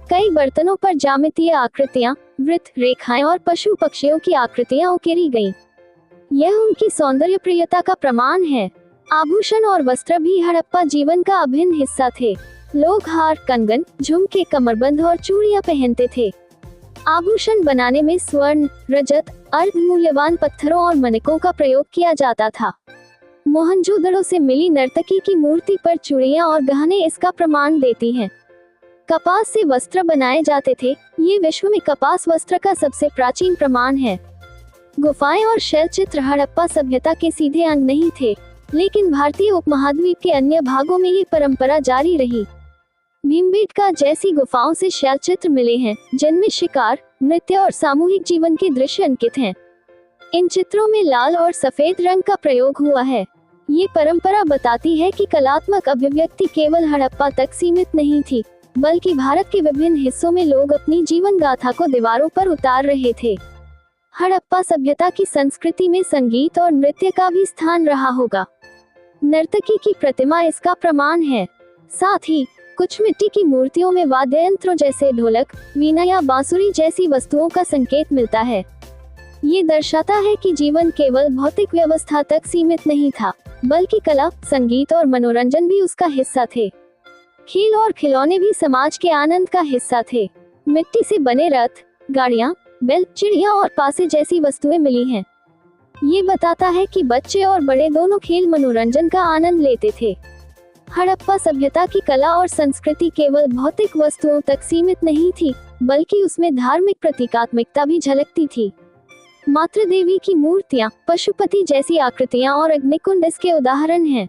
[SPEAKER 1] कई बर्तनों पर ज्यामितीय आकृतियां, वृत्त, रेखाएं और पशु पक्षियों की आकृतियां उकेरी गईं। यह उनकी सौंदर्य प्रियता का प्रमाण है। आभूषण और वस्त्र भी हड़प्पा जीवन का अभिन्न हिस्सा थे। लोग हार, कंगन, झुमके, कमरबंद और चूड़ियां पहनते थे। आभूषण बनाने में स्वर्ण, रजत, अर्ध मूल्यवान पत्थरों और मणिकों का प्रयोग किया जाता था। मोहनजोदड़ो से मिली नर्तकी की मूर्ति पर चूड़ियां और गहने इसका प्रमाण देती हैं। कपास से वस्त्र बनाए जाते थे। ये विश्व में कपास वस्त्र का सबसे प्राचीन प्रमाण है। गुफाएं और शैल चित्र हड़प्पा सभ्यता के सीधे अंग नहीं थे, लेकिन भारतीय उपमहाद्वीप के अन्य भागों में ये परंपरा जारी रही। भीमबेटका जैसी गुफाओं से शैल चित्र मिले हैं, जिनमें शिकार, नृत्य और सामूहिक जीवन के दृश्य अंकित हैं। इन चित्रों में लाल और सफेद रंग का प्रयोग हुआ है। ये परंपरा बताती है कि कलात्मक अभिव्यक्ति केवल हड़प्पा तक सीमित नहीं थी, बल्कि भारत के विभिन्न हिस्सों में लोग अपनी जीवन गाथा को दीवारों पर उतार रहे थे। हड़प्पा सभ्यता की संस्कृति में संगीत और नृत्य का भी स्थान रहा होगा। नर्तकी की प्रतिमा इसका प्रमाण है। साथ ही कुछ मिट्टी की मूर्तियों में वाद्य यंत्रों जैसे ढोलक, वीणा या बांसुरी जैसी वस्तुओं का संकेत मिलता है। ये दर्शाता है कि जीवन केवल भौतिक व्यवस्था तक सीमित नहीं था, बल्कि कला, संगीत और मनोरंजन भी उसका हिस्सा थे। खेल और खिलौने भी समाज के आनंद का हिस्सा थे। मिट्टी से बने रथ, गाड़ियाँ, बैल, चिड़िया और पासे जैसी वस्तुएं मिली हैं। ये बताता है कि बच्चे और बड़े दोनों खेल मनोरंजन का आनंद लेते थे। हड़प्पा सभ्यता की कला और संस्कृति केवल भौतिक वस्तुओं तक सीमित नहीं थी, बल्कि उसमें धार्मिक प्रतीकात्मकता भी झलकती थी। मातृ देवी की मूर्तियाँ, पशुपति जैसी आकृतियाँ और अग्निकुंड इसके उदाहरण हैं।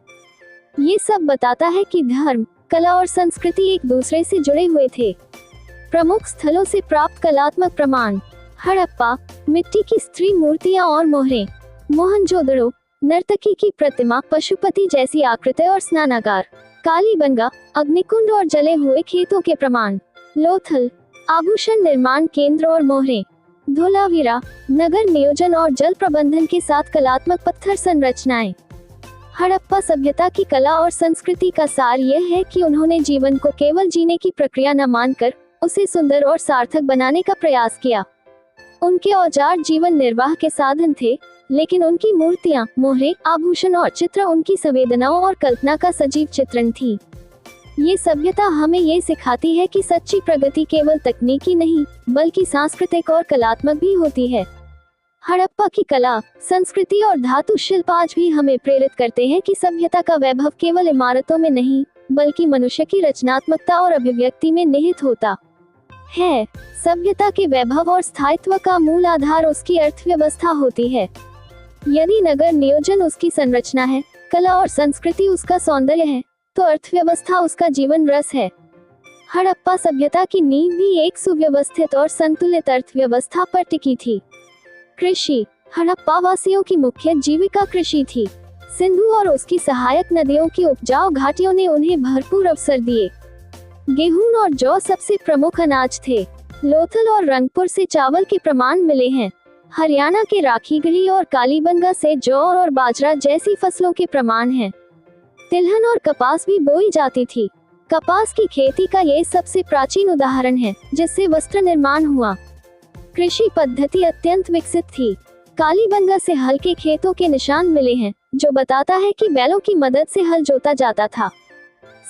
[SPEAKER 1] ये सब बताता है कि धर्म, कला और संस्कृति एक दूसरे से जुड़े हुए थे। प्रमुख स्थलों से प्राप्त कलात्मक प्रमाण: हड़प्पा, मिट्टी की स्त्री मूर्तियां और मोहरें। मोहनजोदड़ो, नर्तकी की प्रतिमा, पशुपति जैसी आकृतियां और स्नानागार। कालीबंगा, अग्निकुंड और जले हुए खेतों के प्रमाण। लोथल, आभूषण निर्माण केंद्र और मोहरें। धोलावीरा, नगर नियोजन और जल प्रबंधन के साथ कलात्मक पत्थर संरचनाएं। हड़प्पा सभ्यता की कला और संस्कृति का सार यह है कि उन्होंने जीवन को केवल जीने की प्रक्रिया न मानकर उसे सुंदर और सार्थक बनाने का प्रयास किया। उनके औजार जीवन निर्वाह के साधन थे, लेकिन उनकी मूर्तियां, मोहरें, आभूषण और चित्र उनकी संवेदनाओं और कल्पना का सजीव चित्रण थी। ये सभ्यता हमें ये सिखाती है कि सच्ची प्रगति केवल तकनीकी नहीं, बल्कि सांस्कृतिक और कलात्मक भी होती है। हड़प्पा की कला, संस्कृति और धातु शिल्प आज भी हमें प्रेरित करते हैं कि सभ्यता का वैभव केवल इमारतों में नहीं, बल्कि मनुष्य की रचनात्मकता और अभिव्यक्ति में निहित होता है। सभ्यता के वैभव और स्थायित्व का मूल आधार उसकी अर्थव्यवस्था होती है। यदि नगर नियोजन उसकी संरचना है, कला और संस्कृति उसका सौंदर्य है, तो अर्थव्यवस्था उसका जीवन रस है। हड़प्पा सभ्यता की नींव भी एक सुव्यवस्थित और संतुलित अर्थव्यवस्था पर टिकी थी। कृषि, हड़प्पा वासियों की मुख्य जीविका कृषि थी। सिंधु और उसकी सहायक नदियों की उपजाऊ घाटियों ने उन्हें भरपूर अवसर दिए। गेहूं और जौ सबसे प्रमुख अनाज थे। लोथल और रंगपुर से चावल के प्रमाण मिले हैं। हरियाणा के राखीगढ़ी और कालीबंगा से जौ और बाजरा जैसी फसलों के प्रमाण हैं। तिलहन और कपास भी बोई जाती थी। कपास की खेती का ये सबसे प्राचीन उदाहरण है, जिससे वस्त्र निर्माण हुआ। कृषि पद्धति अत्यंत विकसित थी। कालीबंगा से हल के खेतों के निशान मिले हैं, जो बताता है कि बैलों की मदद से हल जोता जाता था।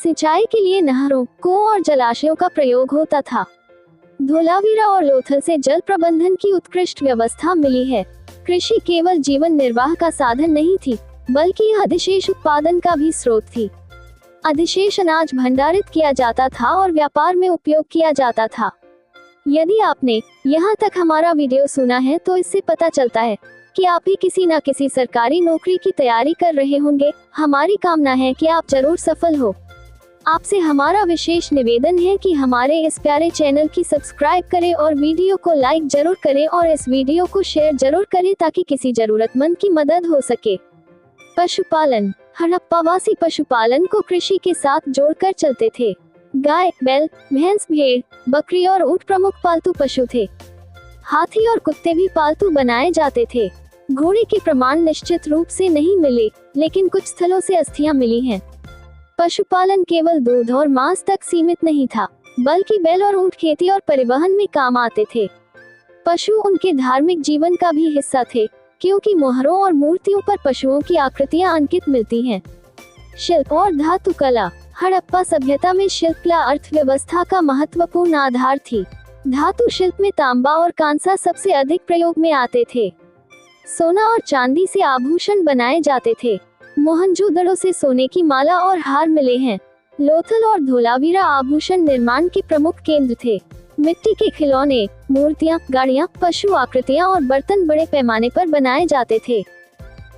[SPEAKER 1] सिंचाई के लिए नहरों, कुओं और जलाशयों का प्रयोग होता था। धोलावीरा और लोथल से जल प्रबंधन की उत्कृष्ट व्यवस्था मिली है। कृषि केवल जीवन निर्वाह का साधन नहीं थी, बल्कि अधिशेष उत्पादन का भी स्रोत थी। अधिशेष अनाज भंडारित किया जाता था और व्यापार में उपयोग किया जाता था। यदि आपने यहाँ तक हमारा वीडियो सुना है, तो इससे पता चलता है कि आप भी किसी न किसी सरकारी नौकरी की तैयारी कर रहे होंगे। हमारी कामना है कि आप जरूर सफल हो। आपसे हमारा विशेष निवेदन है कि हमारे इस प्यारे चैनल की सब्सक्राइब करें और वीडियो को लाइक जरूर करें और इस वीडियो को शेयर जरूर करें, ताकि किसी जरूरतमंद की मदद हो सके। पशुपालन, हड़प्पावासी पशुपालन को कृषि के साथ जोड़कर चलते थे। गाय, बैल, भैंस, भेड़, बकरी और ऊंट प्रमुख पालतू पशु थे। हाथी और कुत्ते भी पालतू बनाए जाते थे। घोड़े के प्रमाण निश्चित रूप से नहीं मिले, लेकिन कुछ स्थलों से अस्थियां मिली हैं। पशुपालन केवल दूध और मांस तक सीमित नहीं था, बल्कि बैल और ऊंट खेती और परिवहन में काम आते थे। पशु उनके धार्मिक जीवन का भी हिस्सा थे, क्योंकि मोहरों और मूर्तियों पर पशुओं की आकृतियां अंकित मिलती हैं। शिल्प और धातु कला, हड़प्पा सभ्यता में शिल्पकला अर्थव्यवस्था का महत्वपूर्ण आधार थी। धातु शिल्प में तांबा और कांसा सबसे अधिक प्रयोग में आते थे। सोना और चांदी से आभूषण बनाए जाते थे। मोहनजोदड़ो से सोने की माला और हार मिले हैं। लोथल और धोलावीरा आभूषण निर्माण के प्रमुख केंद्र थे। मिट्टी के खिलौने, मूर्तियां, गाड़ियां, पशु आकृतियां और बर्तन बड़े पैमाने पर बनाए जाते थे।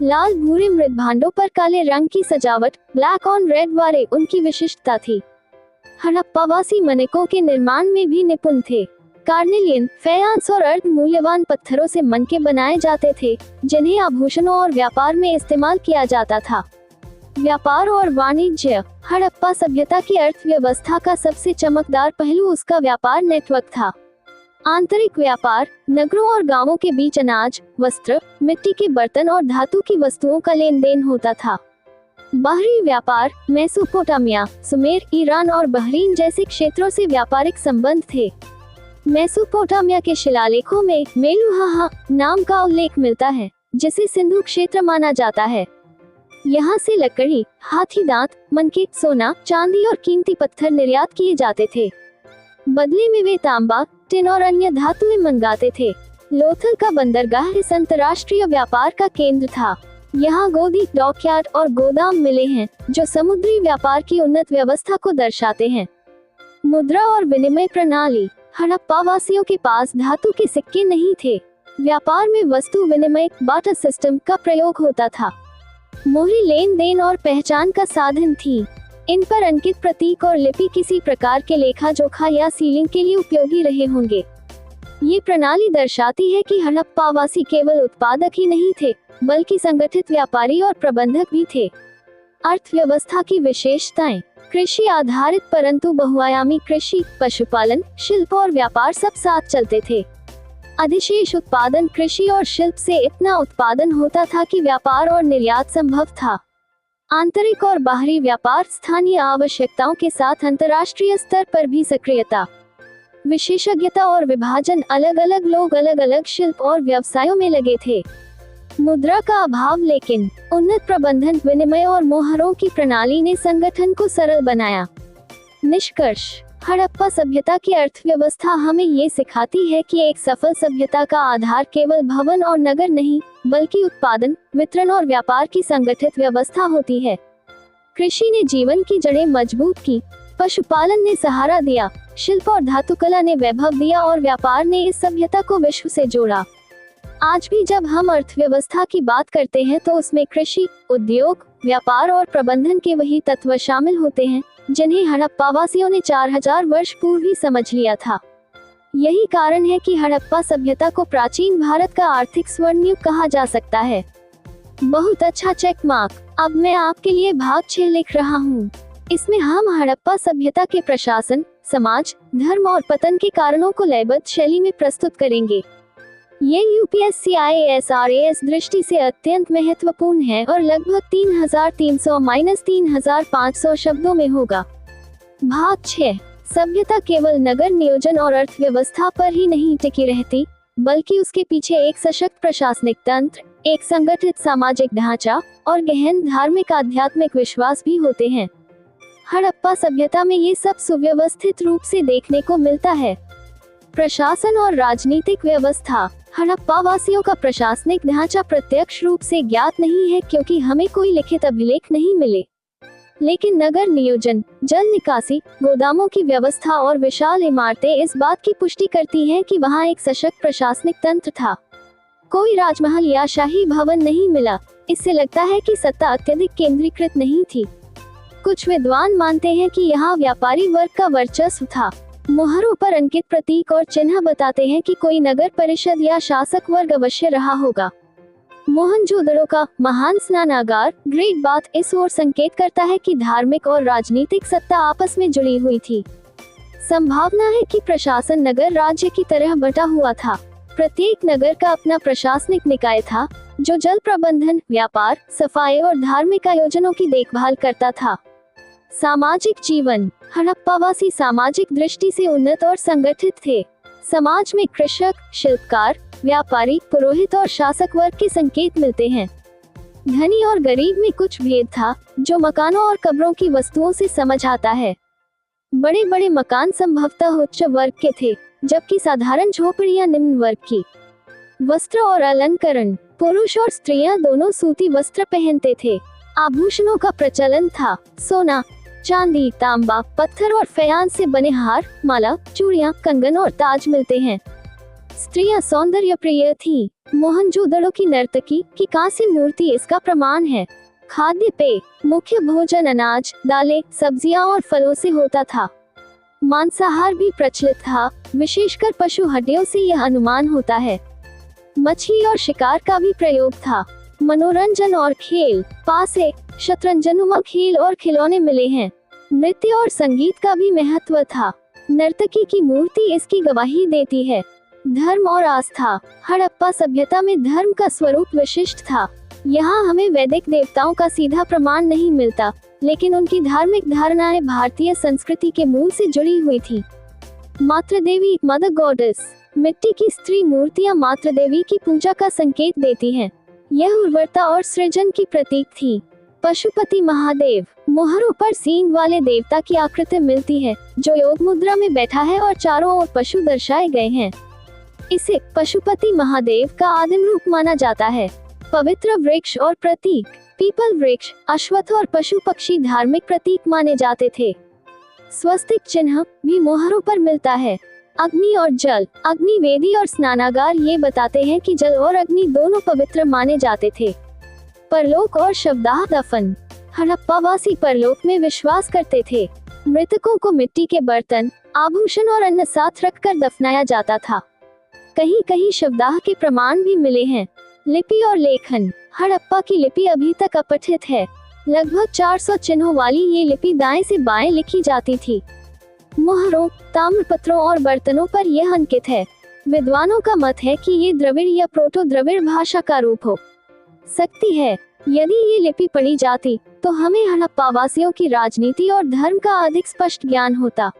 [SPEAKER 1] लाल भूरे मृद भांडों पर काले रंग की सजावट, ब्लैक ऑन रेड वारे उनकी विशिष्टता थी। हड़प्पावासी मनिकों के निर्माण में भी निपुण थे। कार्नेलियन, फैयांस और अर्ध मूल्यवान पत्थरों से मनके बनाए जाते थे, जिन्हें आभूषणों और व्यापार में इस्तेमाल किया जाता था। व्यापार और वाणिज्य। हड़प्पा सभ्यता की अर्थव्यवस्था का सबसे चमकदार पहलू उसका व्यापार नेटवर्क था। आंतरिक व्यापार, नगरों और गांवों के बीच अनाज, वस्त्र, मिट्टी के बर्तन और धातु की वस्तुओं का लेन देन होता था। बाहरी व्यापार, मेसोपोटामिया, सुमेर, ईरान और बहरीन जैसे क्षेत्रों से व्यापारिक संबंध थे। मेसोपोटामिया के शिलालेखों में मेलुहाहा नाम का उल्लेख मिलता है, जिसे सिंधु क्षेत्र माना जाता है। यहाँ से लकड़ी, हाथी दांत, मनके, सोना, चांदी और कीमती पत्थर निर्यात किए जाते थे। बदले में वे तांबा, टिन और अन्य धातुएं मंगाते थे। लोथल का बंदरगाह इस अंतर्राष्ट्रीय व्यापार का केंद्र था। यहाँ गोदी, डॉकयार्ड और गोदाम मिले हैं, जो समुद्री व्यापार की उन्नत व्यवस्था को दर्शाते हैं। मुद्रा और विनिमय प्रणाली। हड़प्पा वासियों के पास धातु के सिक्के नहीं थे। व्यापार में वस्तु विनिमय, बार्टर सिस्टम का प्रयोग होता था। मोहरी लेन देन और पहचान का साधन थी। इन पर अंकित प्रतीक और लिपि किसी प्रकार के लेखा जोखा या सीलिंग के लिए उपयोगी रहे होंगे। ये प्रणाली दर्शाती है कि हड़प्पावासी केवल उत्पादक ही नहीं थे, बल्कि संगठित व्यापारी और प्रबंधक भी थे। अर्थव्यवस्था की विशेषताएं। कृषि आधारित परंतु बहुआयामी कृषि, पशुपालन, शिल्प और व्यापार सब साथ चलते थे। अधिशेष उत्पादन। कृषि और शिल्प से इतना उत्पादन होता था कि व्यापार और निर्यात संभव था। आंतरिक और बाहरी व्यापार। स्थानीय आवश्यकताओं के साथ अंतर्राष्ट्रीय स्तर पर भी सक्रियता। विशेषज्ञता और विभाजन। अलग अलग लोग अलग अलग शिल्प और व्यवसायों में लगे थे। मुद्रा का अभाव, लेकिन उन्नत प्रबंधन, विनिमय और मोहरों की प्रणाली ने संगठन को सरल बनाया। निष्कर्ष। हड़प्पा सभ्यता की अर्थव्यवस्था हमें ये सिखाती है कि एक सफल सभ्यता का आधार केवल भवन और नगर नहीं, बल्कि उत्पादन, वितरण और व्यापार की संगठित व्यवस्था होती है। कृषि ने जीवन की जड़ें मजबूत की, पशुपालन ने सहारा दिया, शिल्प और धातुकला ने वैभव दिया और व्यापार ने इस सभ्यता को विश्व से जोड़ा। आज भी जब हम अर्थव्यवस्था की बात करते हैं तो उसमें कृषि, उद्योग, व्यापार और प्रबंधन के वही तत्व शामिल होते हैं, जिन्हें हड़प्पावासियों ने 4000 वर्ष पूर्व ही समझ लिया था। यही कारण है कि हड़प्पा सभ्यता को प्राचीन भारत का आर्थिक स्वर्णयुग कहा जा सकता है। बहुत अच्छा, चेक मार्क। अब मैं आपके लिए भाग 6 लिख रहा हूँ। इसमें हम हड़प्पा सभ्यता के प्रशासन, समाज, धर्म और पतन के कारणों को लयबद्ध शैली में प्रस्तुत करेंगे। ये यूपीएससी IAS दृष्टि से अत्यंत महत्वपूर्ण है और लगभग 3300-3500 शब्दों में होगा। भाग 6। सभ्यता केवल नगर नियोजन और अर्थव्यवस्था पर ही नहीं टिकी रहती, बल्कि उसके पीछे एक सशक्त प्रशासनिक तंत्र, एक संगठित सामाजिक ढांचा और गहन धार्मिक आध्यात्मिक विश्वास भी होते हैं। हड़प्पा सभ्यता में ये सब सुव्यवस्थित रूप से देखने को मिलता है। प्रशासन और राजनीतिक व्यवस्था। हड़प्पा वासियों का प्रशासनिक ढांचा प्रत्यक्ष रूप से ज्ञात नहीं है, क्योंकि हमें कोई लिखित अभिलेख नहीं मिले। लेकिन नगर नियोजन, जल निकासी, गोदामों की व्यवस्था और विशाल इमारतें इस बात की पुष्टि करती हैं कि वहां एक सशक्त प्रशासनिक तंत्र था। कोई राजमहल या शाही भवन नहीं मिला। इससे लगता है कि सत्ता अत्यधिक केंद्रीकृत नहीं थी। कुछ विद्वान मानते हैं कि यहाँ व्यापारी वर्ग का वर्चस्व था। मोहरों पर अंकित प्रतीक और चिन्ह बताते हैं कि कोई नगर परिषद या शासक वर्ग अवश्य रहा होगा। मोहनजोदड़ो का महान स्नानागार, ग्रेट बाथ, इस ओर संकेत करता है कि धार्मिक और राजनीतिक सत्ता आपस में जुड़ी हुई थी। संभावना है कि प्रशासन नगर राज्य की तरह बटा हुआ था। प्रत्येक नगर का अपना प्रशासनिक निकाय था, जो जल प्रबंधन, व्यापार, सफाई और धार्मिक आयोजनों की देखभाल करता था। सामाजिक जीवन। हड़प्पावासी सामाजिक दृष्टि से उन्नत और संगठित थे। समाज में कृषक, शिल्पकार, व्यापारी, पुरोहित और शासक वर्ग के संकेत मिलते हैं। धनी और गरीब में कुछ भेद था, जो मकानों और कब्रों की वस्तुओं से समझ आता है। बड़े बड़े मकान संभवतः उच्च वर्ग के थे, जबकि साधारण झोपड़ियां निम्न वर्ग की। वस्त्र और अलंकरण। पुरुष और स्त्रियां दोनों सूती वस्त्र पहनते थे। आभूषणों का प्रचलन था। सोना, चांदी, तांबा, पत्थर और फयान से बने हार, माला, चूड़ियां, कंगन और ताज मिलते हैं। स्त्रियां सौंदर्य प्रिय थी। मोहनजोदड़ो की नर्तकी की कांस्य मूर्ति इसका प्रमाण है। खाद्य पेय, मुख्य भोजन अनाज, दालें, सब्जियां और फलों से होता था। मांसाहार भी प्रचलित था, विशेषकर पशु हड्डियों से यह अनुमान होता है। मछली और शिकार का भी प्रयोग था। मनोरंजन और खेल, पासे, शतरंजनुमा खेल और खिलौने मिले हैं। नृत्य और संगीत का भी महत्व था। नर्तकी की मूर्ति इसकी गवाही देती है। धर्म और आस्था, हड़प्पा सभ्यता में धर्म का स्वरूप विशिष्ट था। यहाँ हमें वैदिक देवताओं का सीधा प्रमाण नहीं मिलता, लेकिन उनकी धार्मिक धारणाएं भारतीय संस्कृति के मूल से जुड़ी हुई थी। मातृ देवी, मदर गॉडेस, मिट्टी की स्त्री मूर्तियां मातृ देवी की पूजा का संकेत देती हैं। यह उर्वरता और सृजन की प्रतीक थी। पशुपति महादेव, मोहरों पर सींग वाले देवता की आकृति मिलती है, जो योग मुद्रा में बैठा है और चारों ओर पशु दर्शाए गए हैं। इसे पशुपति महादेव का आदिम रूप माना जाता है। पवित्र वृक्ष और प्रतीक, पीपल वृक्ष, अश्वत्थ और पशु पक्षी धार्मिक प्रतीक माने जाते थे। स्वस्तिक चिन्ह भी मोहरों पर मिलता है। अग्नि और जल, अग्नि वेदी और स्नानागार ये बताते हैं कि जल और अग्नि दोनों पवित्र माने जाते थे। परलोक और शवदाह दफन, हड़प्पावासी परलोक में विश्वास करते थे। मृतकों को मिट्टी के बर्तन, आभूषण और अन्न साथ रखकर दफनाया जाता था। कहीं कहीं शवदाह के प्रमाण भी मिले हैं। लिपि और लेखन, हड़प्पा की लिपि अभी तक अपठित है। लगभग 400 चिन्हों वाली ये लिपि दाएं से बाएं लिखी जाती थी। मोहरों, ताम्रपत्रों और बर्तनों पर यह अंकित है। विद्वानों का मत है कि ये द्रविड़ या प्रोटो द्रविड़ भाषा का रूप हो सकती है। यदि ये लिपि पढ़ी जाती तो हमें हड़प्पा वासियों की राजनीति और धर्म का अधिक स्पष्ट ज्ञान होता।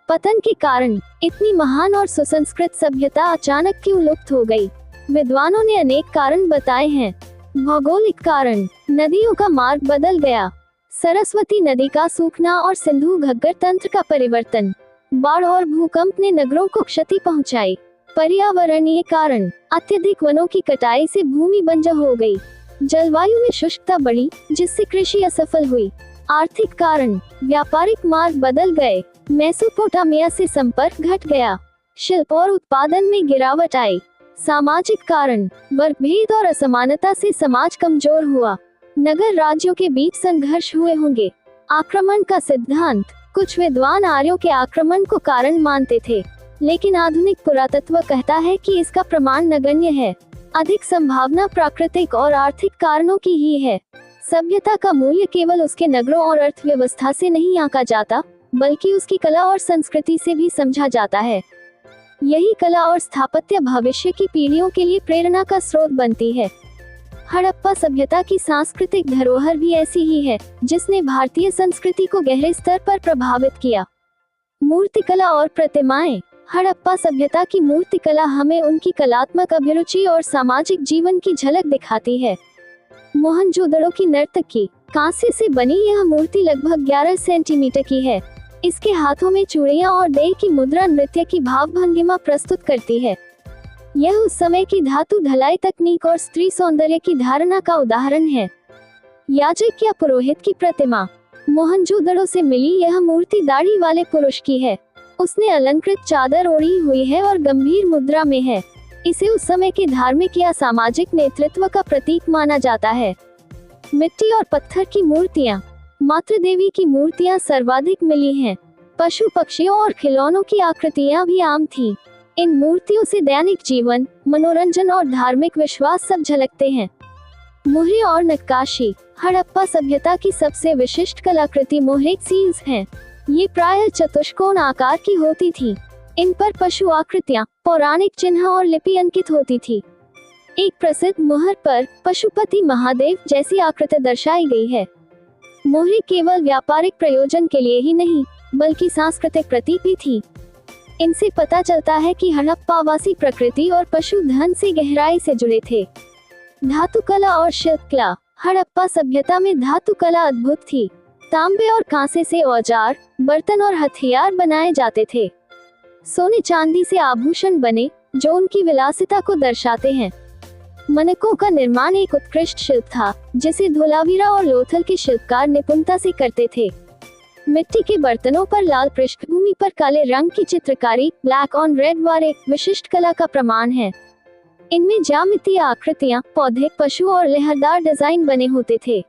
[SPEAKER 1] पतन के कारण इतनी महान और सुसंस्कृत सभ्यता अचानक क्यों लुप्त हो गई? विद्वानों ने अनेक कारण बताए हैं। भौगोलिक कारण, नदियों का मार्ग बदल गया। सरस्वती नदी का सूखना और सिंधु घग्गर तंत्र का परिवर्तन, बाढ़ और भूकंप ने नगरों को क्षति पहुंचाई। पर्यावरणीय कारण, अत्यधिक वनों की कटाई से भूमि बंजर हो गई। जलवायु में शुष्कता बढ़ी, जिससे कृषि असफल हुई। आर्थिक कारण, व्यापारिक मार्ग बदल गए। मेसोपोटामिया से संपर्क घट गया। शिल्प और उत्पादन में गिरावट आई। सामाजिक कारण, वर्ग भेद और असमानता से समाज कमजोर हुआ। नगर राज्यों के बीच संघर्ष हुए होंगे। आक्रमण का सिद्धांत, कुछ विद्वान आर्यों के आक्रमण को कारण मानते थे, लेकिन आधुनिक पुरातत्व कहता है कि इसका प्रमाण नगण्य है। अधिक संभावना प्राकृतिक और आर्थिक कारणों की ही है। सभ्यता का मूल्य केवल उसके नगरों और अर्थव्यवस्था से नहीं आंका जाता, बल्कि उसकी कला और संस्कृति से भी समझा जाता है। यही कला और स्थापत्य भविष्य की पीढ़ियों के लिए प्रेरणा का स्रोत बनती है। हड़प्पा सभ्यता की सांस्कृतिक धरोहर भी ऐसी ही है, जिसने भारतीय संस्कृति को गहरे स्तर पर प्रभावित किया। मूर्तिकला और प्रतिमाएं, हड़प्पा सभ्यता की मूर्तिकला हमें उनकी कलात्मक अभिरुचि और सामाजिक जीवन की झलक दिखाती है। मोहनजोदड़ो की नर्तकी, कांसे से बनी यह मूर्ति लगभग 11 सेंटीमीटर की है। इसके हाथों में चूड़ियां और देह की मुद्रा नृत्य की भावभंगिमा प्रस्तुत करती है। यह उस समय की धातु ढलाई तकनीक और स्त्री सौंदर्य की धारणा का उदाहरण है। याजक या पुरोहित की प्रतिमा, मोहनजोदड़ो से मिली यह मूर्ति दाढ़ी वाले पुरुष की है। उसने अलंकृत चादर ओढ़ी हुई है और गंभीर मुद्रा में है। इसे उस समय के धार्मिक या सामाजिक नेतृत्व का प्रतीक माना जाता है। मिट्टी और पत्थर की मूर्तियां, मातृ देवी की मूर्तियां सर्वाधिक मिली हैं। पशु पक्षियों और खिलौनों की आकृतियां भी आम थीं। इन मूर्तियों से दैनिक जीवन, मनोरंजन और धार्मिक विश्वास सब झलकते हैं। मोहरे और नक्काशी, हड़प्पा सभ्यता की सबसे विशिष्ट कलाकृति मोहरिक सील्स हैं। ये प्रायः चतुष्कोण आकार की होती थी। इन पर पशु आकृतियां, पौराणिक चिन्ह और लिपि अंकित होती थी। एक प्रसिद्ध मोहर पर पशुपति महादेव जैसी आकृति दर्शाई गई है। मोहरे केवल व्यापारिक प्रयोजन के लिए ही नहीं, बल्कि सांस्कृतिक प्रतीक भी थी। इनसे पता चलता है कि हड़प्पावासी प्रकृति और पशुधन से गहराई से जुड़े थे। धातु कला और शिल्पकला, हड़प्पा सभ्यता में धातु कला अद्भुत थी। तांबे और कांसे से औजार, बर्तन और हथियार बनाए जाते थे। सोने चांदी से आभूषण बने, जो उनकी विलासिता को दर्शाते हैं। मनकों का निर्माण एक उत्कृष्ट शिल्प था, जिसे धोलावीरा और लोथल के शिल्पकार निपुणता से करते थे। मिट्टी के बर्तनों पर लाल पृष्ठभूमि पर काले रंग की चित्रकारी ब्लैक ऑन रेड वाले विशिष्ट कला का प्रमाण है। इनमें ज्यामितीय आकृतियां, पौधे, पशु और लहरदार डिजाइन बने होते थे।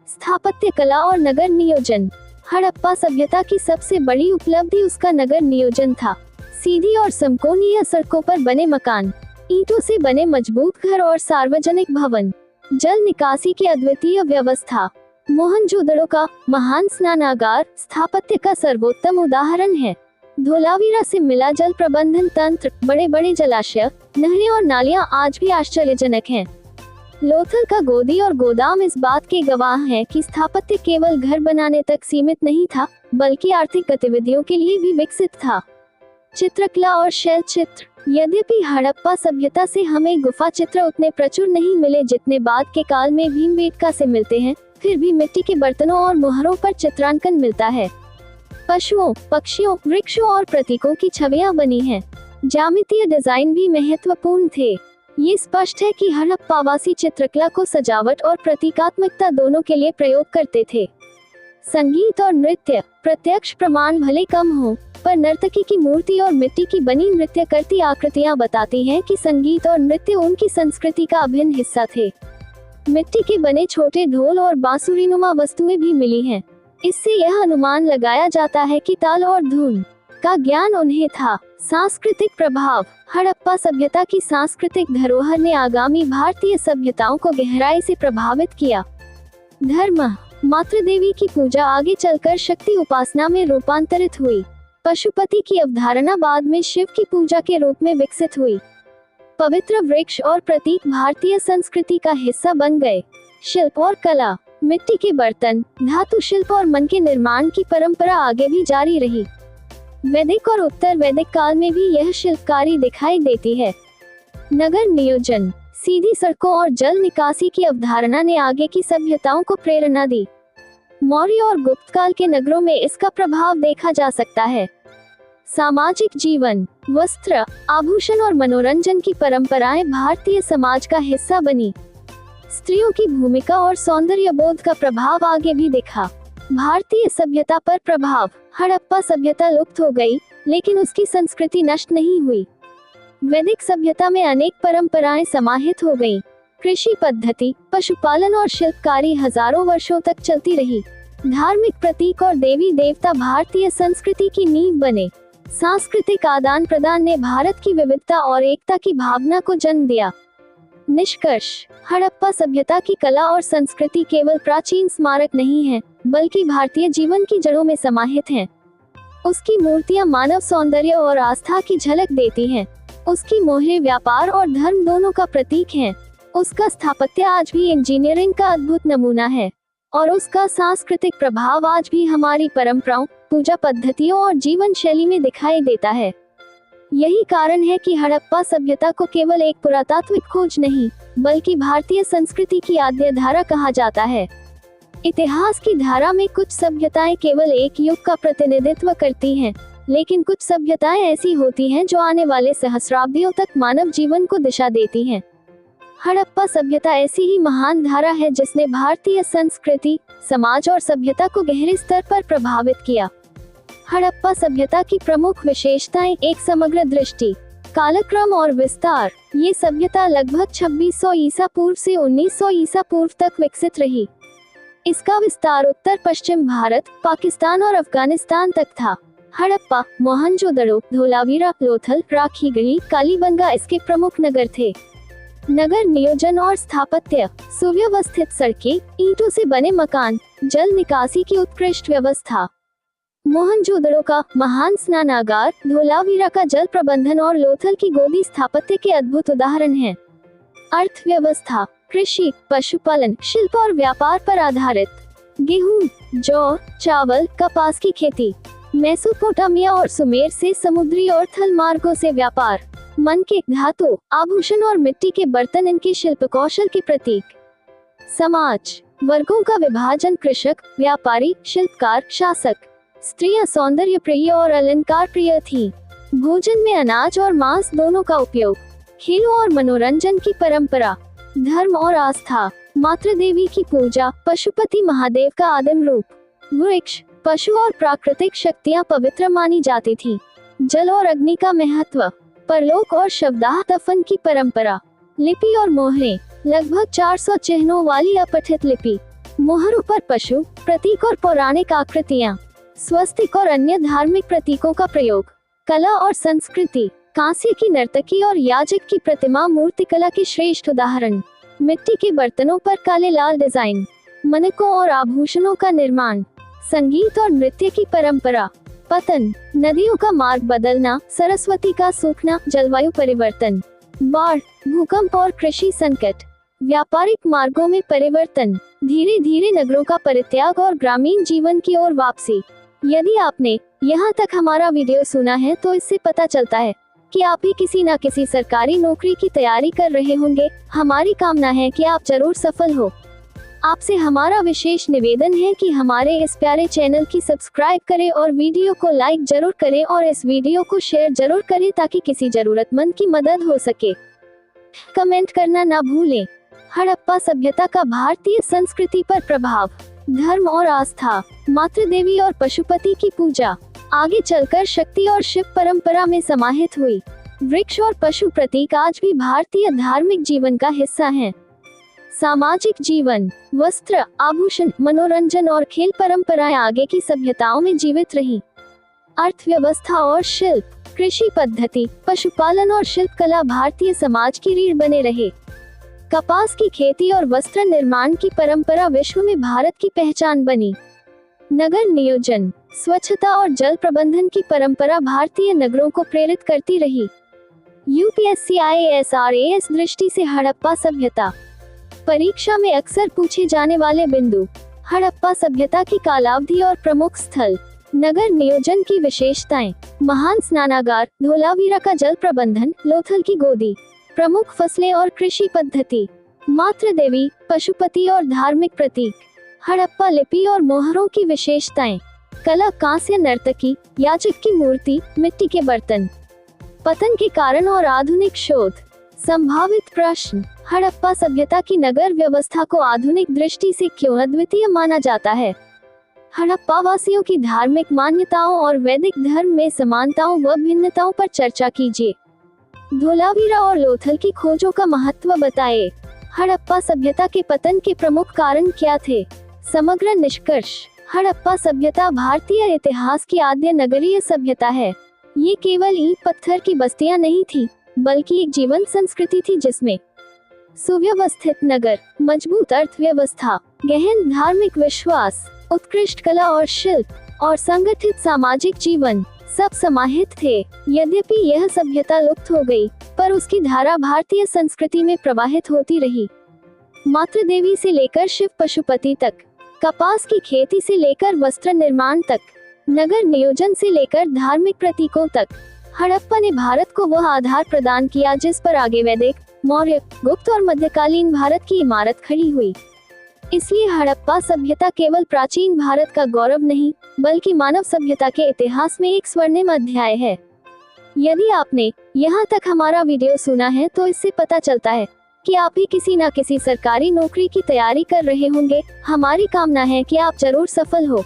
[SPEAKER 1] स्थापत्य कला और नगर नियोजन। हड़प्पा सभ्यता की सबसे बड़ी उपलब्धि उसका नगर नियोजन था। सीधी और समकोणीय सड़कों पर बने मकान, ईंटों से बने मजबूत घर और सार्वजनिक भवन, जल निकासी की अद्वितीय व्यवस्था। मोहनजोदड़ो का महान स्नानागार स्थापत्य का सर्वोत्तम उदाहरण है। धोलावीरा से मिला जल प्रबंधन तंत्र, बड़े बड़े जलाशय, नहरें और नालियां आज भी आश्चर्यजनक हैं। लोथल का गोदी और गोदाम इस बात के गवाह हैं कि स्थापत्य केवल घर बनाने तक सीमित नहीं था, बल्कि आर्थिक गतिविधियों के लिए भी विकसित था। चित्रकला और शैल चित्र। यद्यपि हड़प्पा सभ्यता से हमें गुफा चित्र उतने प्रचुर नहीं मिले जितने बाद के काल में भीमबेटका से मिलते हैं, फिर भी मिट्टी के बर्तनों और मोहरों पर चित्रांकन मिलता है। पशुओं, पक्षियों, वृक्षों और प्रतीकों की छवियां बनी हैं। ज्यामितीय डिजाइन भी महत्वपूर्ण थे। ये स्पष्ट है कि हड़प्पावासी चित्रकला को सजावट और प्रतीकात्मकता दोनों के लिए प्रयोग करते थे। संगीत और नृत्य। प्रत्यक्ष प्रमाण भले कम हो, पर नर्तकी की मूर्ति और मिट्टी की बनी नृत्य करती आकृतियां बताती हैं कि संगीत और नृत्य उनकी संस्कृति का अभिन्न हिस्सा थे। मिट्टी के बने छोटे ढोल और बांसुरीनुमा वस्तुएं भी मिली हैं। इससे यह अनुमान लगाया जाता है कि ताल और धुन का ज्ञान उन्हें था। सांस्कृतिक प्रभाव। हड़प्पा सभ्यता की सांस्कृतिक धरोहर ने आगामी भारतीय सभ्यताओं को गहराई से प्रभावित किया। धर्म। मातृ देवी की पूजा आगे चलकर शक्ति उपासना में रूपांतरित हुई। पशुपति की अवधारणा बाद में शिव की पूजा के रूप में विकसित हुई। पवित्र वृक्ष और प्रतीक भारतीय संस्कृति का हिस्सा बन गए। शिल्प और कला। मिट्टी के बर्तन, धातु शिल्प और मन के निर्माण की परंपरा आगे भी जारी रही। वैदिक और उत्तर वैदिक काल में भी यह शिल्पकारी दिखाई देती है। नगर नियोजन। सीधी सड़कों और जल निकासी की अवधारणा ने आगे की सभ्यताओं को प्रेरणा दी। मौर्य और गुप्त काल के नगरों में इसका प्रभाव देखा जा सकता है। सामाजिक जीवन। वस्त्र, आभूषण और मनोरंजन की परंपराएं भारतीय समाज का हिस्सा बनी। स्त्रियों की भूमिका और सौंदर्य बोध का प्रभाव आगे भी दिखा। भारतीय सभ्यता पर प्रभाव। हड़प्पा सभ्यता लुप्त हो गई, लेकिन उसकी संस्कृति नष्ट नहीं हुई। वैदिक सभ्यता में अनेक परंपराएं समाहित हो गईं। कृषि पद्धति, पशुपालन और शिल्पकारी हजारों वर्षों तक चलती रही। धार्मिक प्रतीक और देवी देवता भारतीय संस्कृति की नींव बने। सांस्कृतिक आदान प्रदान ने भारत की विविधता और एकता की भावना को जन्म दिया। निष्कर्ष। हड़प्पा सभ्यता की कला और संस्कृति केवल प्राचीन स्मारक नहीं है, बल्कि भारतीय जीवन की जड़ों में समाहित हैं। उसकी मूर्तियां मानव सौंदर्य और आस्था की झलक देती हैं। उसकी मोहरें व्यापार और धर्म दोनों का प्रतीक हैं। उसका स्थापत्य आज भी इंजीनियरिंग का अद्भुत नमूना है, और उसका सांस्कृतिक प्रभाव आज भी हमारी परंपराओं, पूजा पद्धतियों और जीवन शैली में दिखाई देता है। यही कारण है कि हड़प्पा सभ्यता को केवल एक पुरातात्विक खोज नहीं, बल्कि भारतीय संस्कृति की आद्य धारा कहा जाता है। इतिहास की धारा में कुछ सभ्यताएं केवल एक युग का प्रतिनिधित्व करती हैं, लेकिन कुछ सभ्यताएं ऐसी होती हैं जो आने वाले सहस्राब्दियों तक मानव जीवन को दिशा देती हैं। हड़प्पा सभ्यता ऐसी ही महान धारा है जिसने भारतीय संस्कृति, समाज और सभ्यता को गहरे स्तर पर प्रभावित किया। हड़प्पा सभ्यता की प्रमुख विशेषताएं। एक समग्र दृष्टि, कालक्रम और विस्तार। ये सभ्यता लगभग 2600 ईसा पूर्व से 1900 ईसा पूर्व तक विकसित रही। इसका विस्तार उत्तर पश्चिम भारत, पाकिस्तान और अफगानिस्तान तक था। हड़प्पा, मोहनजोदड़ो, धोलावीरा, लोथल, राखीगढ़ी, कालीबंगा इसके प्रमुख नगर थे। नगर नियोजन और स्थापत्य। सुव्यवस्थित सड़कें, ईंटों से बने मकान, जल निकासी की उत्कृष्ट व्यवस्था। मोहनजोदड़ो का महान स्नानागार, धोलावीरा का जल प्रबंधन और लोथल की गोदी स्थापत्य के अद्भुत उदाहरण हैं। अर्थव्यवस्था। कृषि, पशुपालन, शिल्प और व्यापार पर आधारित। गेहूं, जौ, चावल, कपास की खेती। मेसोपोटामिया और सुमेर से समुद्री और थल मार्गों से व्यापार। मन के धातु, आभूषण और मिट्टी के बर्तन इनके शिल्प कौशल के प्रतीक। समाज। वर्गों का विभाजन। कृषक, व्यापारी, शिल्पकार, शासक। स्त्रियां सौंदर्य प्रिय और अलंकार प्रिय थीं। भोजन में अनाज और मांस दोनों का उपयोग। खेलों और मनोरंजन की परंपरा। धर्म और आस्था। मातृ देवी की पूजा, पशुपति महादेव का आदिम रूप। वृक्ष, पशु और प्राकृतिक शक्तियां पवित्र मानी जाती थी। जल और अग्नि का महत्व, परलोक और शवदाह दफन की परंपरा। लिपि और मोहरें, लगभग 400 चिन्हों वाली अपठित लिपि। मोहरों पर पशु प्रतीक और पौराणिक आकृतियां, स्वस्तिक और अन्य धार्मिक प्रतीकों का प्रयोग। कला और संस्कृति, कांस्य की नर्तकी और याजक की प्रतिमा मूर्तिकला के श्रेष्ठ उदाहरण। मिट्टी के बर्तनों पर काले लाल डिजाइन। मनकों और आभूषणों का निर्माण। संगीत और नृत्य की परंपरा। पतन, नदियों का मार्ग बदलना, सरस्वती का सूखना, जलवायु परिवर्तन। बाढ़, भूकंप और कृषि संकट। व्यापारिक मार्गों में परिवर्तन, धीरे धीरे नगरों का परित्याग और ग्रामीण जीवन की ओर वापसी। यदि आपने यहाँ तक हमारा वीडियो सुना है तो इससे पता चलता है कि आप भी किसी न किसी सरकारी नौकरी की तैयारी कर रहे होंगे। हमारी कामना है कि आप जरूर सफल हो। आपसे हमारा विशेष निवेदन है कि हमारे इस प्यारे चैनल की सब्सक्राइब करें और वीडियो को लाइक जरूर करें और इस वीडियो को शेयर जरूर करें ताकि किसी जरूरतमंद की मदद हो सके। कमेंट करना ना भूलें। हड़प्पा सभ्यता का भारतीय संस्कृति पर प्रभाव। धर्म और आस्था, मातृ देवी और पशुपति की पूजा आगे चलकर शक्ति और शिव परंपरा में समाहित हुई। वृक्ष और पशु प्रतीक आज भी भारतीय धार्मिक जीवन का हिस्सा हैं। सामाजिक जीवन, वस्त्र, आभूषण, मनोरंजन और खेल परंपराएं आगे की सभ्यताओं में जीवित रही। अर्थव्यवस्था और शिल्प, कृषि पद्धति, पशुपालन और शिल्पकला भारतीय समाज की रीढ़ बने रहे। कपास की खेती और वस्त्र निर्माण की परंपरा विश्व में भारत की पहचान बनी। नगर नियोजन, स्वच्छता और जल प्रबंधन की परंपरा भारतीय नगरों को प्रेरित करती रही। यूपीएससी IAS RAS दृष्टि से हड़प्पा सभ्यता। परीक्षा में अक्सर पूछे जाने वाले बिंदु। हड़प्पा सभ्यता की कालावधि और प्रमुख स्थल। नगर नियोजन की विशेषताएं। महान स्नानागार, धोलावीरा का जल प्रबंधन, लोथल की गोदी। प्रमुख फसलें और कृषि पद्धति। मातृ देवी, पशुपति और धार्मिक प्रतीक। हड़प्पा लिपि और मोहरों की विशेषताएं। कला, कांस्य नर्तकी, याजक की मूर्ति, मिट्टी के बर्तन। पतन के कारण और आधुनिक शोध। संभावित प्रश्न, हड़प्पा सभ्यता की नगर व्यवस्था को आधुनिक दृष्टि से क्यों अद्वितीय माना जाता है? हड़प्पा वासियों की धार्मिक मान्यताओं और वैदिक धर्म में समानताओं व भिन्नताओं पर चर्चा कीजिए। धोलावीरा और लोथल की खोजों का महत्व बताएं। हड़प्पा सभ्यता के पतन के प्रमुख कारण क्या थे? समग्र निष्कर्ष, हड़प्पा सभ्यता भारतीय इतिहास की आद्य नगरीय सभ्यता है। ये केवल ईंट पत्थर की बस्तियां नहीं थी, बल्कि एक जीवंत संस्कृति थी जिसमें सुव्यवस्थित नगर, मजबूत अर्थव्यवस्था, गहन धार्मिक विश्वास, उत्कृष्ट कला और शिल्प और संगठित सामाजिक जीवन सब समाहित थे। यद्यपि यह सभ्यता लुप्त हो गई, पर उसकी धारा भारतीय संस्कृति में प्रवाहित होती रही। मातृ देवी से लेकर शिव पशुपति तक, कपास की खेती से लेकर वस्त्र निर्माण तक, नगर नियोजन से लेकर धार्मिक प्रतीकों तक, हड़प्पा ने भारत को वह आधार प्रदान किया जिस पर आगे वैदिक, मौर्य, गुप्त और मध्यकालीन भारत की इमारत खड़ी हुई। इसलिए हड़प्पा सभ्यता केवल प्राचीन भारत का गौरव नहीं, बल्कि मानव सभ्यता के इतिहास में एक स्वर्णिम अध्याय है। यदि आपने यहाँ तक हमारा वीडियो सुना है तो इससे पता चलता है कि आप भी किसी न किसी सरकारी नौकरी की तैयारी कर रहे होंगे। हमारी कामना है कि आप जरूर सफल हो।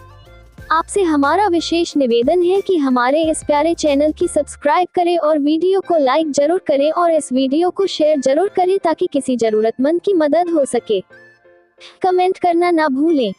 [SPEAKER 1] आपसे हमारा विशेष निवेदन है कि हमारे इस प्यारे चैनल की सब्सक्राइब करें और वीडियो को लाइक जरूर करें और इस वीडियो को शेयर जरूर करें ताकि किसी जरूरतमंद की मदद हो सके। कमेंट करना ना भूलें।